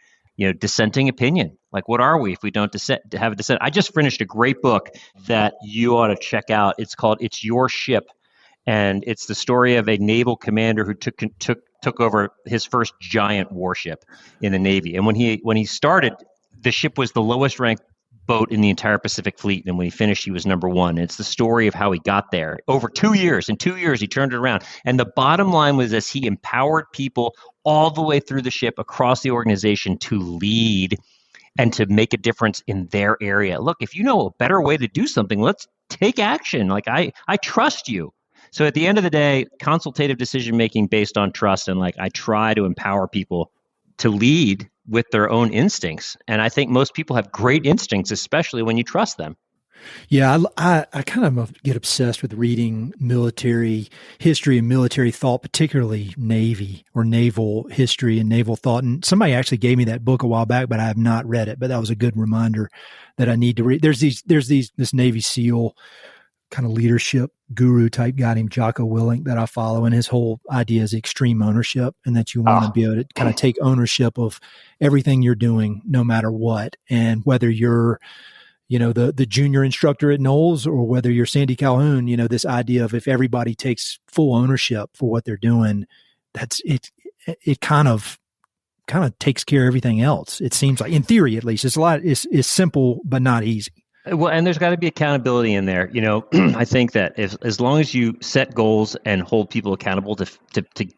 dissenting opinion. Like, what are we if we don't have a dissent? I just finished a great book that you ought to check out. It's called It's Your Ship. And it's the story of a naval commander who took over his first giant warship in the Navy. And when he started, the ship was the lowest ranked boat in the entire Pacific Fleet. And when he finished, he was number one. And it's the story of how he got there. Over 2 years, in 2 years, he turned it around. And the bottom line was this: he empowered people all the way through the ship across the organization to lead and to make a difference in their area. Look, if you know a better way to do something, let's take action. Like, I trust you. So at the end of the day, consultative decision-making based on trust, and I try to empower people to lead with their own instincts. And I think most people have great instincts, especially when you trust them. Yeah, I kind of get obsessed with reading military history and military thought, particularly Navy or naval history and naval thought. And somebody actually gave me that book a while back, but I have not read it. But that was a good reminder that I need to read. There's this Navy SEAL kind of leadership guru type guy named Jocko Willink that I follow. And his whole idea is extreme ownership, and that you want to be able to kind of take ownership of everything you're doing, no matter what. And whether you're, the junior instructor at NOLS or whether you're Sandy Colhoun, this idea of if everybody takes full ownership for what they're doing, that's it. It kind of takes care of everything else. It seems like, in theory, at least, it's simple, but not easy. Well, and there's got to be accountability in there. I think that as long as you set goals and hold people accountable to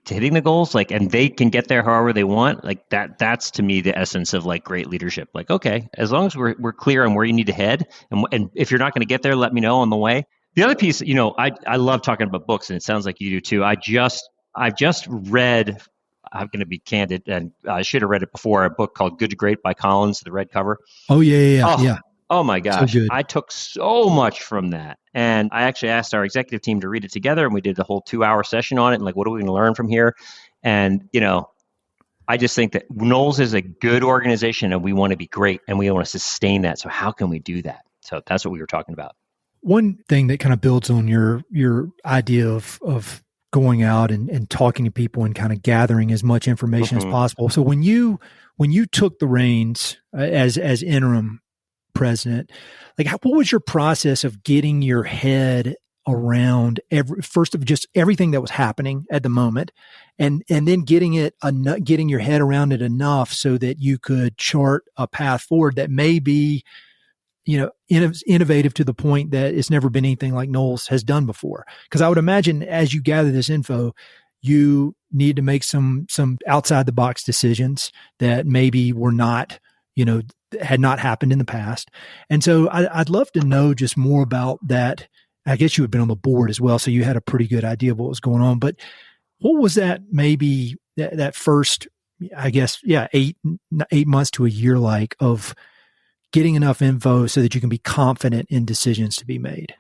hitting the goals, and they can get there however they want, that's to me the essence of great leadership. Okay, as long as we're clear on where you need to head, and if you're not going to get there, let me know on the way. The other piece, I love talking about books, and it sounds like you do too. I've just read. I'm going to be candid, and I should have read it before. A book called Good to Great by Collins, the red cover. Oh yeah. Oh my gosh, so I took so much from that. And I actually asked our executive team to read it together, and we did the whole 2-hour session on it. And what are we going to learn from here? And, I just think that NOLS is a good organization, and we want to be great, and we want to sustain that. So how can we do that? So that's what we were talking about. One thing that kind of builds on your idea of going out and talking to people and kind of gathering as much information as possible. So when you took the reins as interim president, what was your process of getting your head around first of just everything that was happening at the moment, and then getting your head around it enough so that you could chart a path forward that may be, innovative to the point that it's never been anything like NOLS has done before? Because I would imagine as you gather this info, you need to make some outside the box decisions that maybe were not, had not happened in the past. And so I'd love to know just more about that. I guess you had been on the board as well, so you had a pretty good idea of what was going on. But what was that maybe that first, I guess, 8 months to a year of getting enough info so that you can be confident in decisions to be made?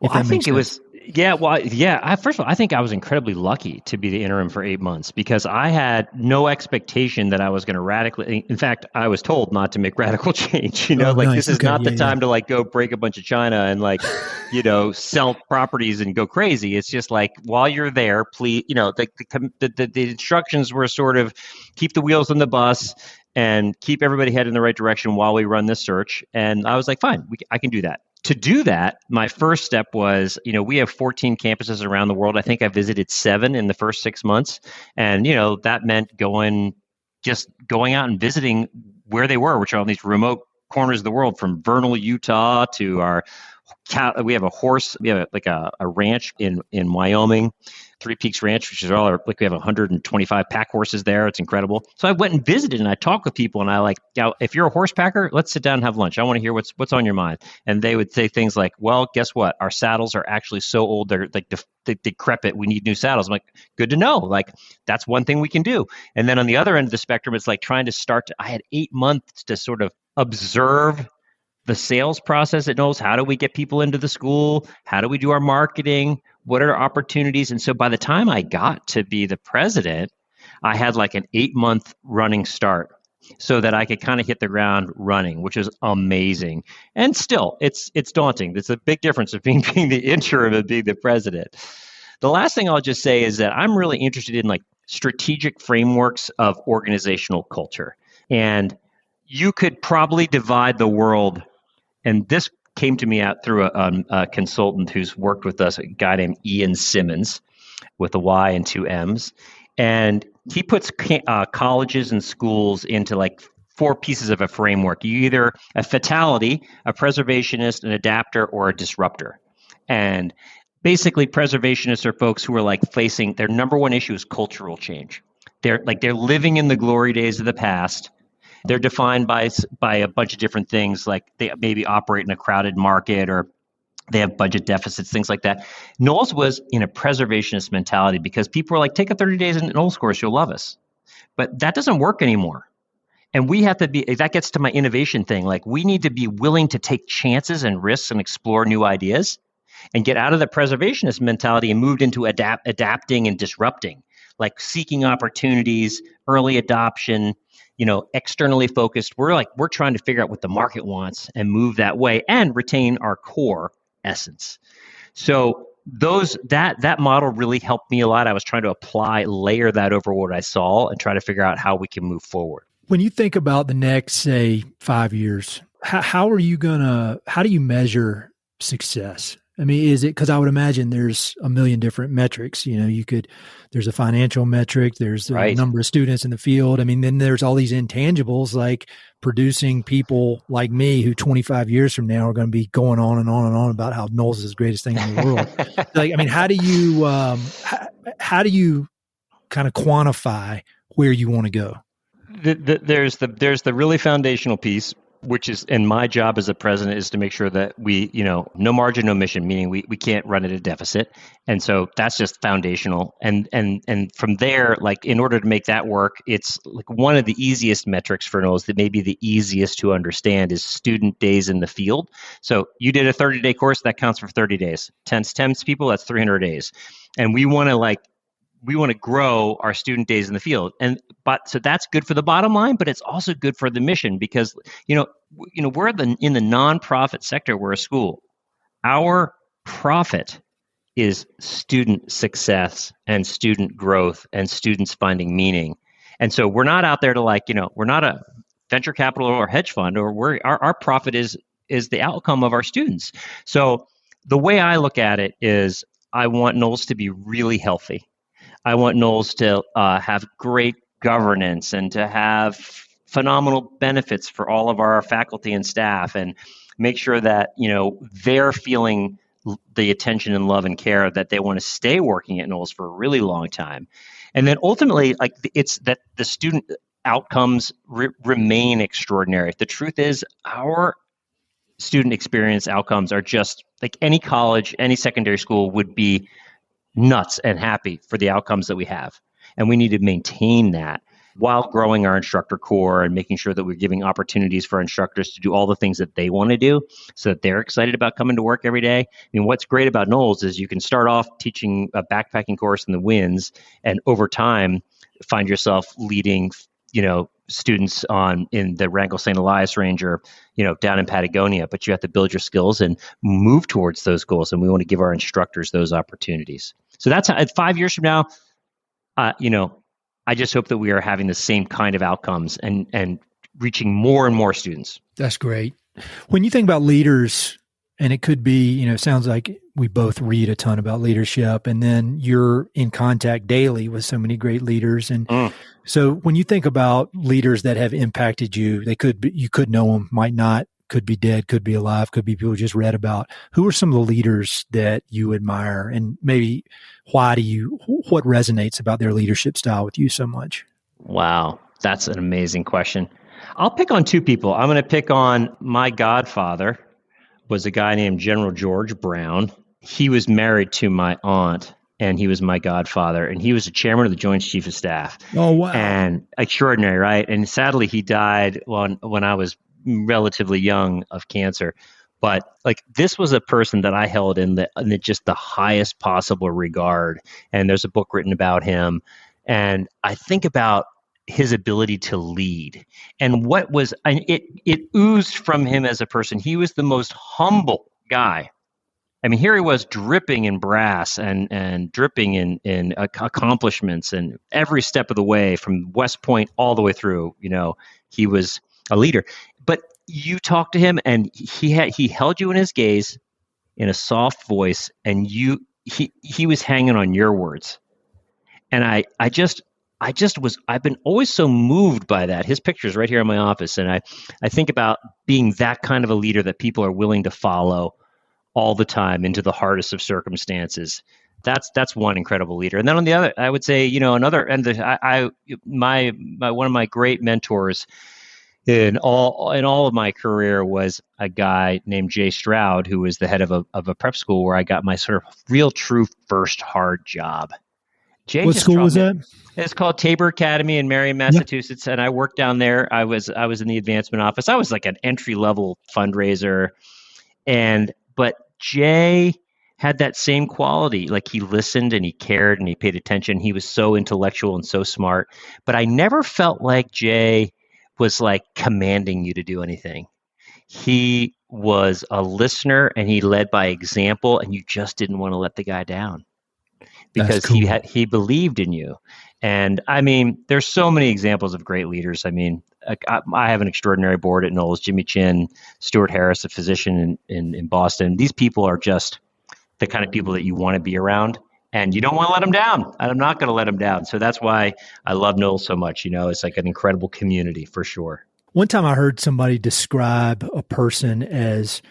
Well, I think it was, first of all, I think I was incredibly lucky to be the interim for 8 months, because I had no expectation that I was going to radically, in fact, I was told not to make radical change, Nice. This is not the time to go break a bunch of china and sell properties and go crazy. It's just while you're there, please, the instructions were sort of keep the wheels on the bus and keep everybody headed in the right direction while we run this search. And I was like, fine, I can do that. To do that, my first step was, we have 14 campuses around the world. I think I visited 7 in the first 6 months. And, that meant going out and visiting where they were, which are on these remote corners of the world, from Vernal, Utah to we have a ranch in Wyoming, Three Peaks Ranch, which is all our, like we have 125 pack horses there. It's incredible. So I went and visited and I talked with people and I like, now, if you're a horse packer, let's sit down and have lunch. I want to hear what's on your mind. And they would say things like, well, guess what? Our saddles are actually so old, they're like decrepit. We need new saddles. I'm like, good to know. Like, that's one thing we can do. And then on the other end of the spectrum, it's like trying to I had 8 months to sort of observe the sales process at NOLS. How do we get people into the school? How do we do our marketing? What are our opportunities? And so by the time I got to be the president, I had like an 8-month running start so that I could kind of hit the ground running, which is amazing. And still, it's daunting. There's a big difference of being the interim and being the president. The last thing I'll just say is that I'm really interested in like strategic frameworks of organizational culture. And you could probably divide the world, and this came to me out through a consultant who's worked with us, a guy named Ian Simmons with a Y and 2 M's. And he puts colleges and schools into like 4 pieces of a framework. You either a fatality, a preservationist, an adapter, or a disruptor. And basically preservationists are folks who are like facing their number one issue is cultural change. They're living in the glory days of the past. They're defined by a bunch of different things, like they maybe operate in a crowded market or they have budget deficits, things like that. NOLS was in a preservationist mentality because people were like, take a 30 days in NOLS course, you'll love us. But that doesn't work anymore. And we have to be, that gets to my innovation thing. Like we need to be willing to take chances and risks and explore new ideas and get out of the preservationist mentality and moved into adapting and disrupting, like seeking opportunities, early adoption, externally focused. We're trying to figure out what the market wants and move that way and retain our core essence. So that model really helped me a lot. I was trying to layer that over what I saw and try to figure out how we can move forward. When you think about the next, say, 5 years, how do you measure success? I mean, is it, because I would imagine there's a million different metrics, there's a financial metric, there's a number of students in the field. I mean, then there's all these intangibles like producing people like me who 25 years from now are going to be going on and on and on about how NOLS is the greatest thing in the world. Like, I mean, how do you kind of quantify where you want to go? There's the really foundational piece, which is, and my job as a president is to make sure that we, no margin, no mission, meaning we can't run at a deficit. And so that's just foundational. And from there, like in order to make that work, it's like one of the easiest metrics for NOLS that may be the easiest to understand is student days in the field. So you did a 30-day course, that counts for 30 days. 10 people, that's 300 days. And we want to grow our student days in the field. So that's good for the bottom line, but it's also good for the mission because, we're in the nonprofit sector, we're a school. Our profit is student success and student growth and students finding meaning. And so we're not out there to we're not a venture capital or hedge fund, or our profit is the outcome of our students. So the way I look at it is I want NOLS to be really healthy. I want NOLS to have great governance and to have phenomenal benefits for all of our faculty and staff and make sure that, they're feeling the attention and love and care that they want to stay working at NOLS for a really long time. And then ultimately, it's that the student outcomes remain extraordinary. The truth is our student experience outcomes are just like any college, any secondary school would be nuts and happy for the outcomes that we have. And we need to maintain that while growing our instructor core and making sure that we're giving opportunities for instructors to do all the things that they want to do so that they're excited about coming to work every day. I mean, what's great about NOLS is you can start off teaching a backpacking course in the winds and over time find yourself leading, students in the Wrangell St. Elias range or, down in Patagonia, but you have to build your skills and move towards those goals. And we want to give our instructors those opportunities. So that's how, 5 years from now, I just hope that we are having the same kind of outcomes and reaching more and more students. That's great. When you think about leaders, and it could be, it sounds like we both read a ton about leadership, and then you're in contact daily with so many great leaders. And so when you think about leaders that have impacted you, you could know them, might not, could be dead, could be alive, could be people you just read about. Who are some of the leaders that you admire, and maybe what resonates about their leadership style with you so much? Wow, that's an amazing question. I'll pick on two people. I'm going to pick on my godfather, was a guy named General George Brown. He was married to my aunt, and he was my godfather, and he was the chairman of the Joint Chiefs of Staff. Oh, wow. And extraordinary, right? And sadly, he died when I was relatively young of cancer. But like, this was a person that I held in just the highest possible regard. And there's a book written about him. And I think about his ability to lead, and it oozed from him as a person. He was the most humble guy. I mean, here he was dripping in brass and dripping in accomplishments, and every step of the way from West Point all the way through, he was a leader. But you talk to him, and he held you in his gaze in a soft voice, and he was hanging on your words. And I've been always so moved by that. His picture's right here in my office. And I think about being that kind of a leader that people are willing to follow all the time into the hardest of circumstances. That's one incredible leader. And then on the other, I would say, another, and one of my great mentors in all of my career was a guy named Jay Stroud, who was the head of a prep school where I got my sort of real true first hard job. Jay, what school was that? It's called Tabor Academy in Marion, Massachusetts. Yeah. And I worked down there. I was in the advancement office. I was like an entry-level fundraiser. But Jay had that same quality. Like, he listened and he cared and he paid attention. He was so intellectual and so smart. But I never felt like Jay was like commanding you to do anything. He was a listener, and he led by example, and you just didn't want to let the guy down. Because cool. he believed in you. And I mean, there's so many examples of great leaders. I mean, I have an extraordinary board at NOLS, Jimmy Chin, Stuart Harris, a physician in Boston. These people are just the kind of people that you want to be around, and you don't want to let them down. And I'm not going to let them down. So that's why I love NOLS so much. It's like an incredible community for sure. One time I heard somebody describe a person as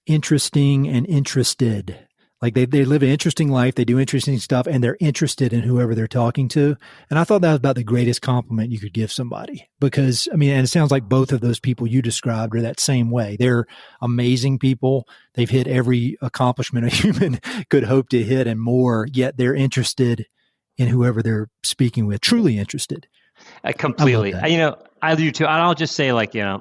interesting and interested. Like, they live an interesting life, they do interesting stuff, and they're interested in whoever they're talking to. And I thought that was about the greatest compliment you could give somebody, because, I mean, and it sounds like both of those people you described are that same way. They're amazing people. They've hit every accomplishment a human could hope to hit and more, yet they're interested in whoever they're speaking with, truly interested. Completely. I do too. And I'll just say,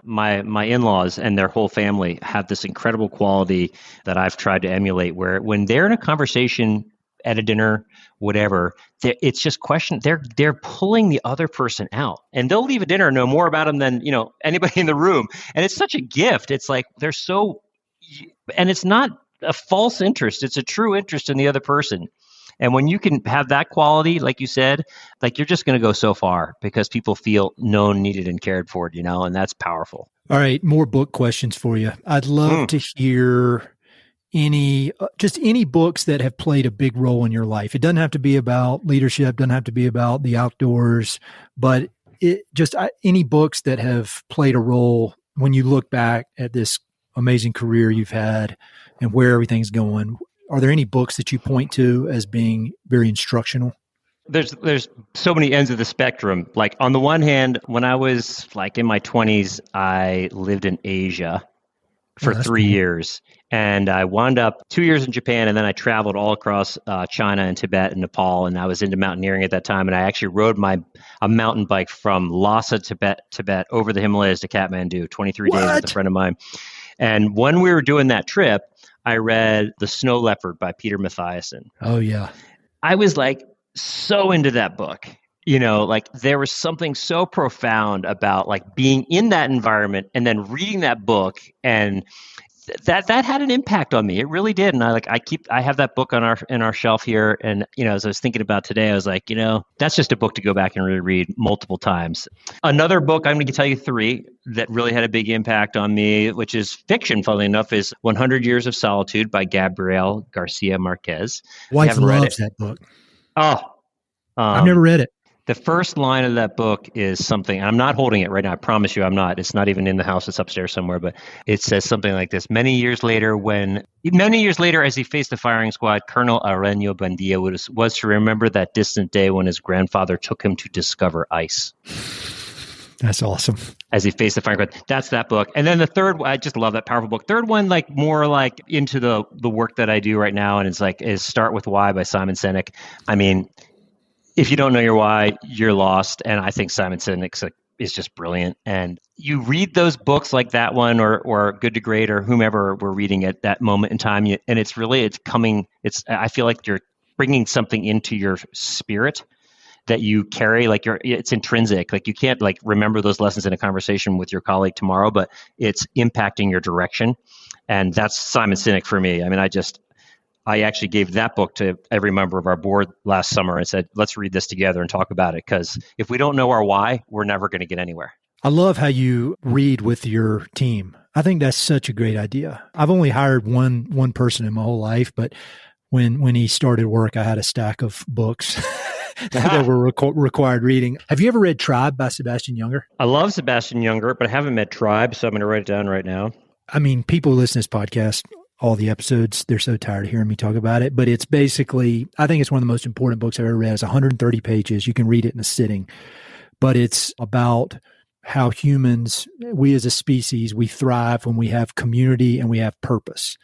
my in-laws and their whole family have this incredible quality that I've tried to emulate, where when they're in a conversation at a dinner, whatever, it's just they're pulling the other person out, and they'll leave a dinner and know more about them than, anybody in the room. And it's such a gift. It's like, and it's not a false interest. It's a true interest in the other person. And when you can have that quality, like you said, like, you're just going to go so far because people feel known, needed, and cared for, and that's powerful. All right. More book questions for you. I'd love to hear any books that have played a big role in your life. It doesn't have to be about leadership, doesn't have to be about the outdoors, but any books that have played a role when you look back at this amazing career you've had and where everything's going. Are there any books that you point to as being very instructional? There's so many ends of the spectrum. Like, on the one hand, when I was like in my 20s, I lived in Asia for 3 years, and I wound up 2 years in Japan, and then I traveled all across China and Tibet and Nepal, and I was into mountaineering at that time, and I actually rode a mountain bike from Lhasa, Tibet over the Himalayas to Kathmandu, 23 days with a friend of mine. And when we were doing that trip, I read The Snow Leopard by Peter Mathiasson. Oh, yeah. I was like so into that book. Like, there was something so profound about like being in that environment and then reading that book, and that had an impact on me. It really did. And I have that book in our shelf here. And, as I was thinking about today, I was like, that's just a book to go back and really read multiple times. Another book, I'm going to tell you three, that really had a big impact on me, which is fiction, funnily enough, is 100 Years of Solitude by Gabriel Garcia Marquez. Wife loves that book. Oh, I've never read it. The first line of that book is something, I'm not holding it right now. I promise you I'm not. It's not even in the house. It's upstairs somewhere, but it says something like this. Many years later, as he faced the firing squad, Colonel Aurelio Buendia was to remember that distant day when his grandfather took him to discover ice. That's awesome. As he faced the firing squad. That's that book. And then the third, I just love that powerful book. Third one, like more like into the work that I do right now. And it's like, is Start With Why by Simon Sinek. I mean, if you don't know your why, you're lost. And I think Simon Sinek is just brilliant. And you read those books like that one or Good to Great or whomever we're reading at that moment in time. And I feel like you're bringing something into your spirit that you carry, like it's intrinsic. Like you can't like remember those lessons in a conversation with your colleague tomorrow, but it's impacting your direction. And that's Simon Sinek for me. I mean, I actually gave that book to every member of our board last summer and said, let's read this together and talk about it. Because if we don't know our why, we're never going to get anywhere. I love how you read with your team. I think that's such a great idea. I've only hired one person in my whole life, but when he started work, I had a stack of books that were required reading. Have you ever read Tribe by Sebastian Junger? I love Sebastian Junger, but I haven't read Tribe, so I'm going to write it down right now. I mean, people who listen to this podcast, all the episodes, they're so tired of hearing me talk about it, but it's basically, I think it's one of the most important books I've ever read. It's 130 pages. You can read it in a sitting, but it's about how humans, we as a species, we thrive when we have community and we have purpose.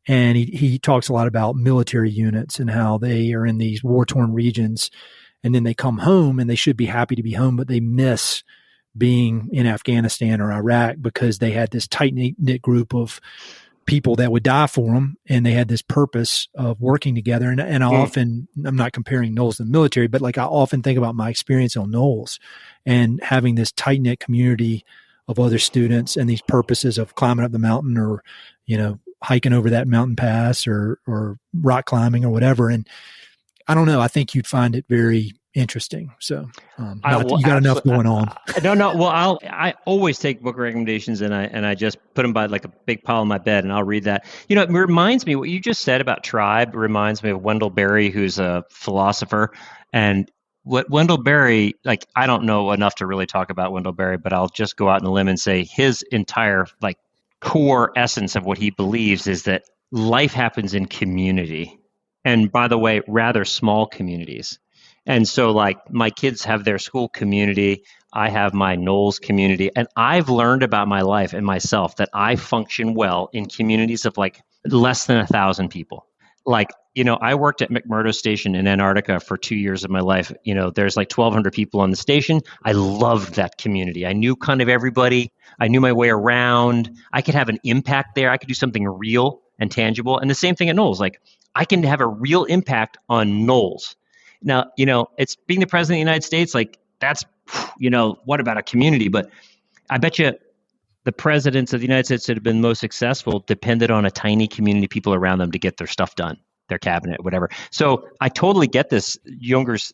And he talks a lot about military units and how they are in these war-torn regions and then they come home and they should be happy to be home, but they miss being in Afghanistan or Iraq because they had this tight-knit group of people that would die for them, and they had this purpose of working together. And I'm not comparing NOLS to the military, but like I often think about my experience on NOLS and having this tight-knit community of other students and these purposes of climbing up the mountain or, hiking over that mountain pass or rock climbing or whatever. And I don't know, I think you'd find it very interesting. So you got enough going on. No. Well, I always take book recommendations and I just put them by like a big pile on my bed and I'll read that. It reminds me, what you just said about Tribe reminds me of Wendell Berry, who's a philosopher. And what Wendell Berry, like, I don't know enough to really talk about Wendell Berry, but I'll just go out on a limb and say his entire like core essence of what he believes is that life happens in community. And by the way, rather small communities. And so like my kids have their school community. I have my NOLS community. And I've learned about my life and myself that I function well in communities of like less than 1,000 people. Like, I worked at McMurdo Station in Antarctica for 2 years of my life. There's like 1,200 people on the station. I loved that community. I knew kind of everybody. I knew my way around. I could have an impact there. I could do something real and tangible. And the same thing at NOLS. Like I can have a real impact on NOLS. Now, it's being the president of the United States, like that's, what about a community? But I bet you the presidents of the United States that have been most successful depended on a tiny community of people around them to get their stuff done, their cabinet, whatever. So I totally get this Junger's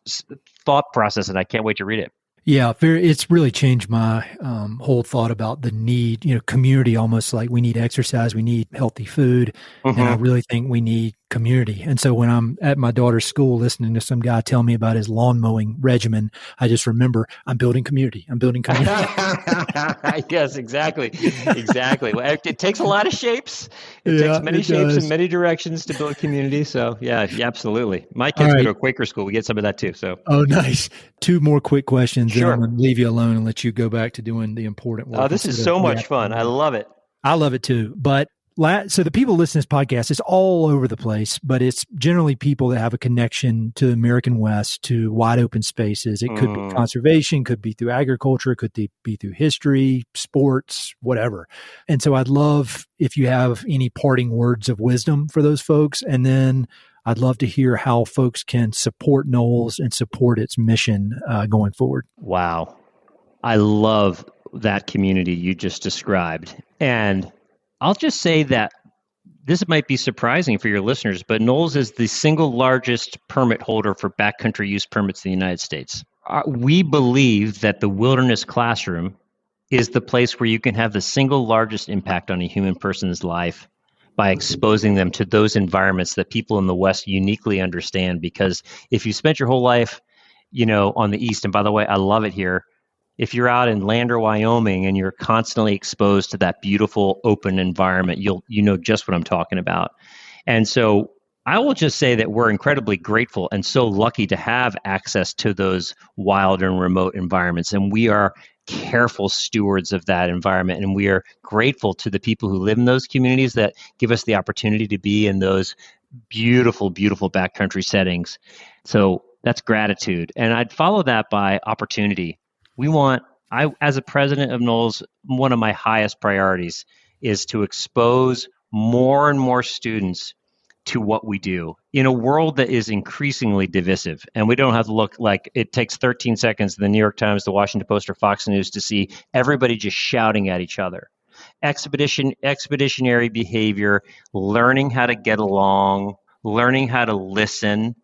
thought process and I can't wait to read it. Yeah, it's really changed my whole thought about the need, community, almost like we need exercise, we need healthy food, and I really think we need community. And so when I'm at my daughter's school listening to some guy tell me about his lawn mowing regimen, I just remember I'm building community. Yes, exactly. Well, it takes a lot of shapes. It takes many shapes and many directions to build community. So yeah, absolutely. My kids go to a Quaker school. We get some of that too. So nice. 2 more quick questions. Sure. Then I'm going to leave you alone and let you go back to doing the important work. Oh, this is so much fun. I love it. I love it too. But so the people listening to this podcast, it's all over the place, but it's generally people that have a connection to the American West, to wide open spaces. It could be conservation, could be through agriculture, could be through history, sports, whatever. And so I'd love if you have any parting words of wisdom for those folks. And then I'd love to hear how folks can support NOLS and support its mission going forward. Wow. I love that community you just described. And I'll just say that this might be surprising for your listeners, but NOLS is the single largest permit holder for backcountry use permits in the United States. We believe that the wilderness classroom is the place where you can have the single largest impact on a human person's life by exposing them to those environments that people in the West uniquely understand. Because if you spent your whole life, on the east, and by the way, I love it here. If you're out in Lander, Wyoming, and you're constantly exposed to that beautiful open environment, you know just what I'm talking about. And so I will just say that we're incredibly grateful and so lucky to have access to those wild and remote environments. And we are careful stewards of that environment. And we are grateful to the people who live in those communities that give us the opportunity to be in those beautiful, beautiful backcountry settings. So that's gratitude. And I'd follow that by opportunity. As a president of NOLS, one of my highest priorities is to expose more and more students to what we do in a world that is increasingly divisive. And we don't have to look like it takes 13 seconds in the New York Times, the Washington Post, or Fox News to see everybody just shouting at each other. Expeditionary behavior, learning how to get along, learning how to listen,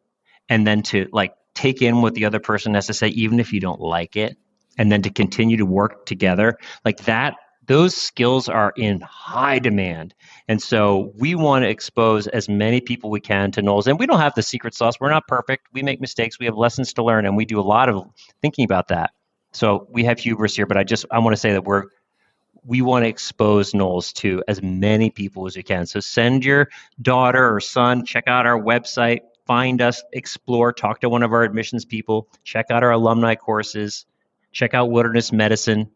and then to take in what the other person has to say, even if you don't like it, and then to continue to work together like that. Those skills are in high demand. And so we want to expose as many people we can to NOLS. And we don't have the secret sauce. We're not perfect. We make mistakes. We have lessons to learn. And we do a lot of thinking about that. So we have hubris here. But I want to say that we want to expose NOLS to as many people as we can. So send your daughter or son, check out our website, find us, explore, talk to one of our admissions people, check out our alumni courses, check out wilderness medicine,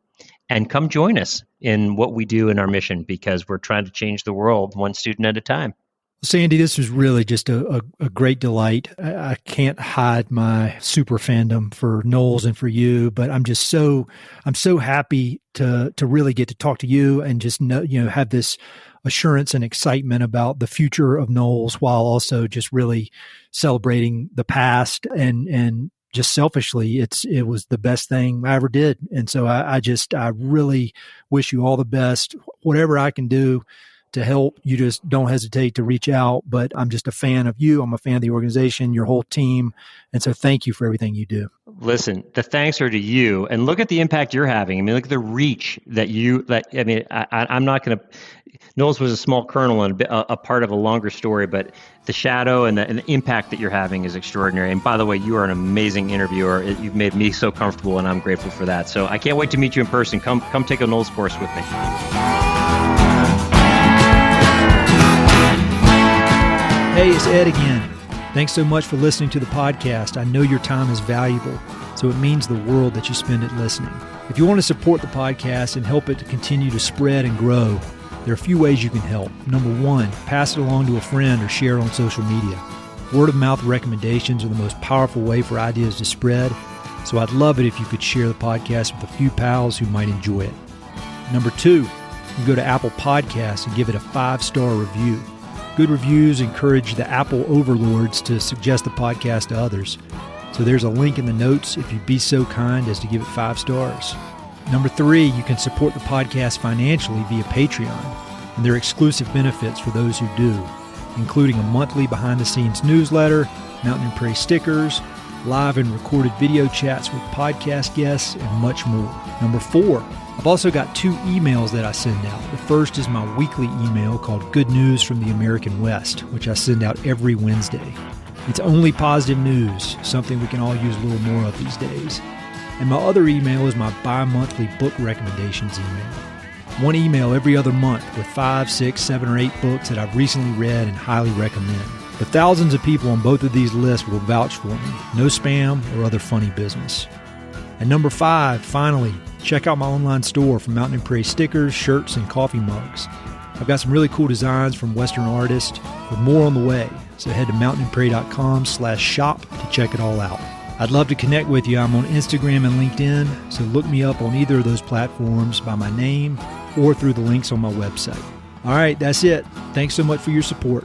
and come join us in what we do in our mission, because we're trying to change the world one student at a time. Sandy, this was really just a great delight. I can't hide my super fandom for NOLS and for you, but I'm so happy to really get to talk to you and just have this assurance and excitement about the future of NOLS, while also just really celebrating the past and just selfishly, it was the best thing I ever did. And so I really wish you all the best. Whatever I can do to help, you just don't hesitate to reach out. But I'm just a fan of you. I'm a fan of the organization, your whole team. And so thank you for everything you do. Listen, the thanks are to you. And look at the impact you're having. I mean, look at the reach I'm not going to, NOLS was a small kernel and a part of a longer story, but the shadow and the impact that you're having is extraordinary. And by the way, you are an amazing interviewer. You've made me so comfortable, and I'm grateful for that. So I can't wait to meet you in person. Come take a NOLS course with me. Hey, it's Ed again. Thanks so much for listening to the podcast. I know your time is valuable, so it means the world that you spend it listening. If you want to support the podcast and help it to continue to spread and grow, there are a few ways you can help. Number one, pass it along to a friend or share it on social media. Word of mouth recommendations are the most powerful way for ideas to spread, so I'd love it if you could share the podcast with a few pals who might enjoy it. Number two, you go to Apple Podcasts and give it a 5-star review. Good reviews encourage the Apple overlords to suggest the podcast to others. So there's a link in the notes if you'd be so kind as to give it 5 stars. Number three, you can support the podcast financially via Patreon, and there are exclusive benefits for those who do, including a monthly behind-the-scenes newsletter, Mountain and Prairie stickers, live and recorded video chats with podcast guests, and much more. Number four, I've also got 2 emails that I send out. The first is my weekly email called Good News from the American West, which I send out every Wednesday. It's only positive news, something we can all use a little more of these days. And my other email is my bi-monthly book recommendations email. One email every other month with 5, 6, 7, or 8 books that I've recently read and highly recommend. The thousands of people on both of these lists will vouch for me. No spam or other funny business. And number 5, finally, check out my online store for Mountain and Prairie stickers, shirts, and coffee mugs. I've got some really cool designs from Western artists with more on the way. So head to mountainandprairie.com/shop to check it all out. I'd love to connect with you. I'm on Instagram and LinkedIn, so look me up on either of those platforms by my name or through the links on my website. All right, that's it. Thanks so much for your support.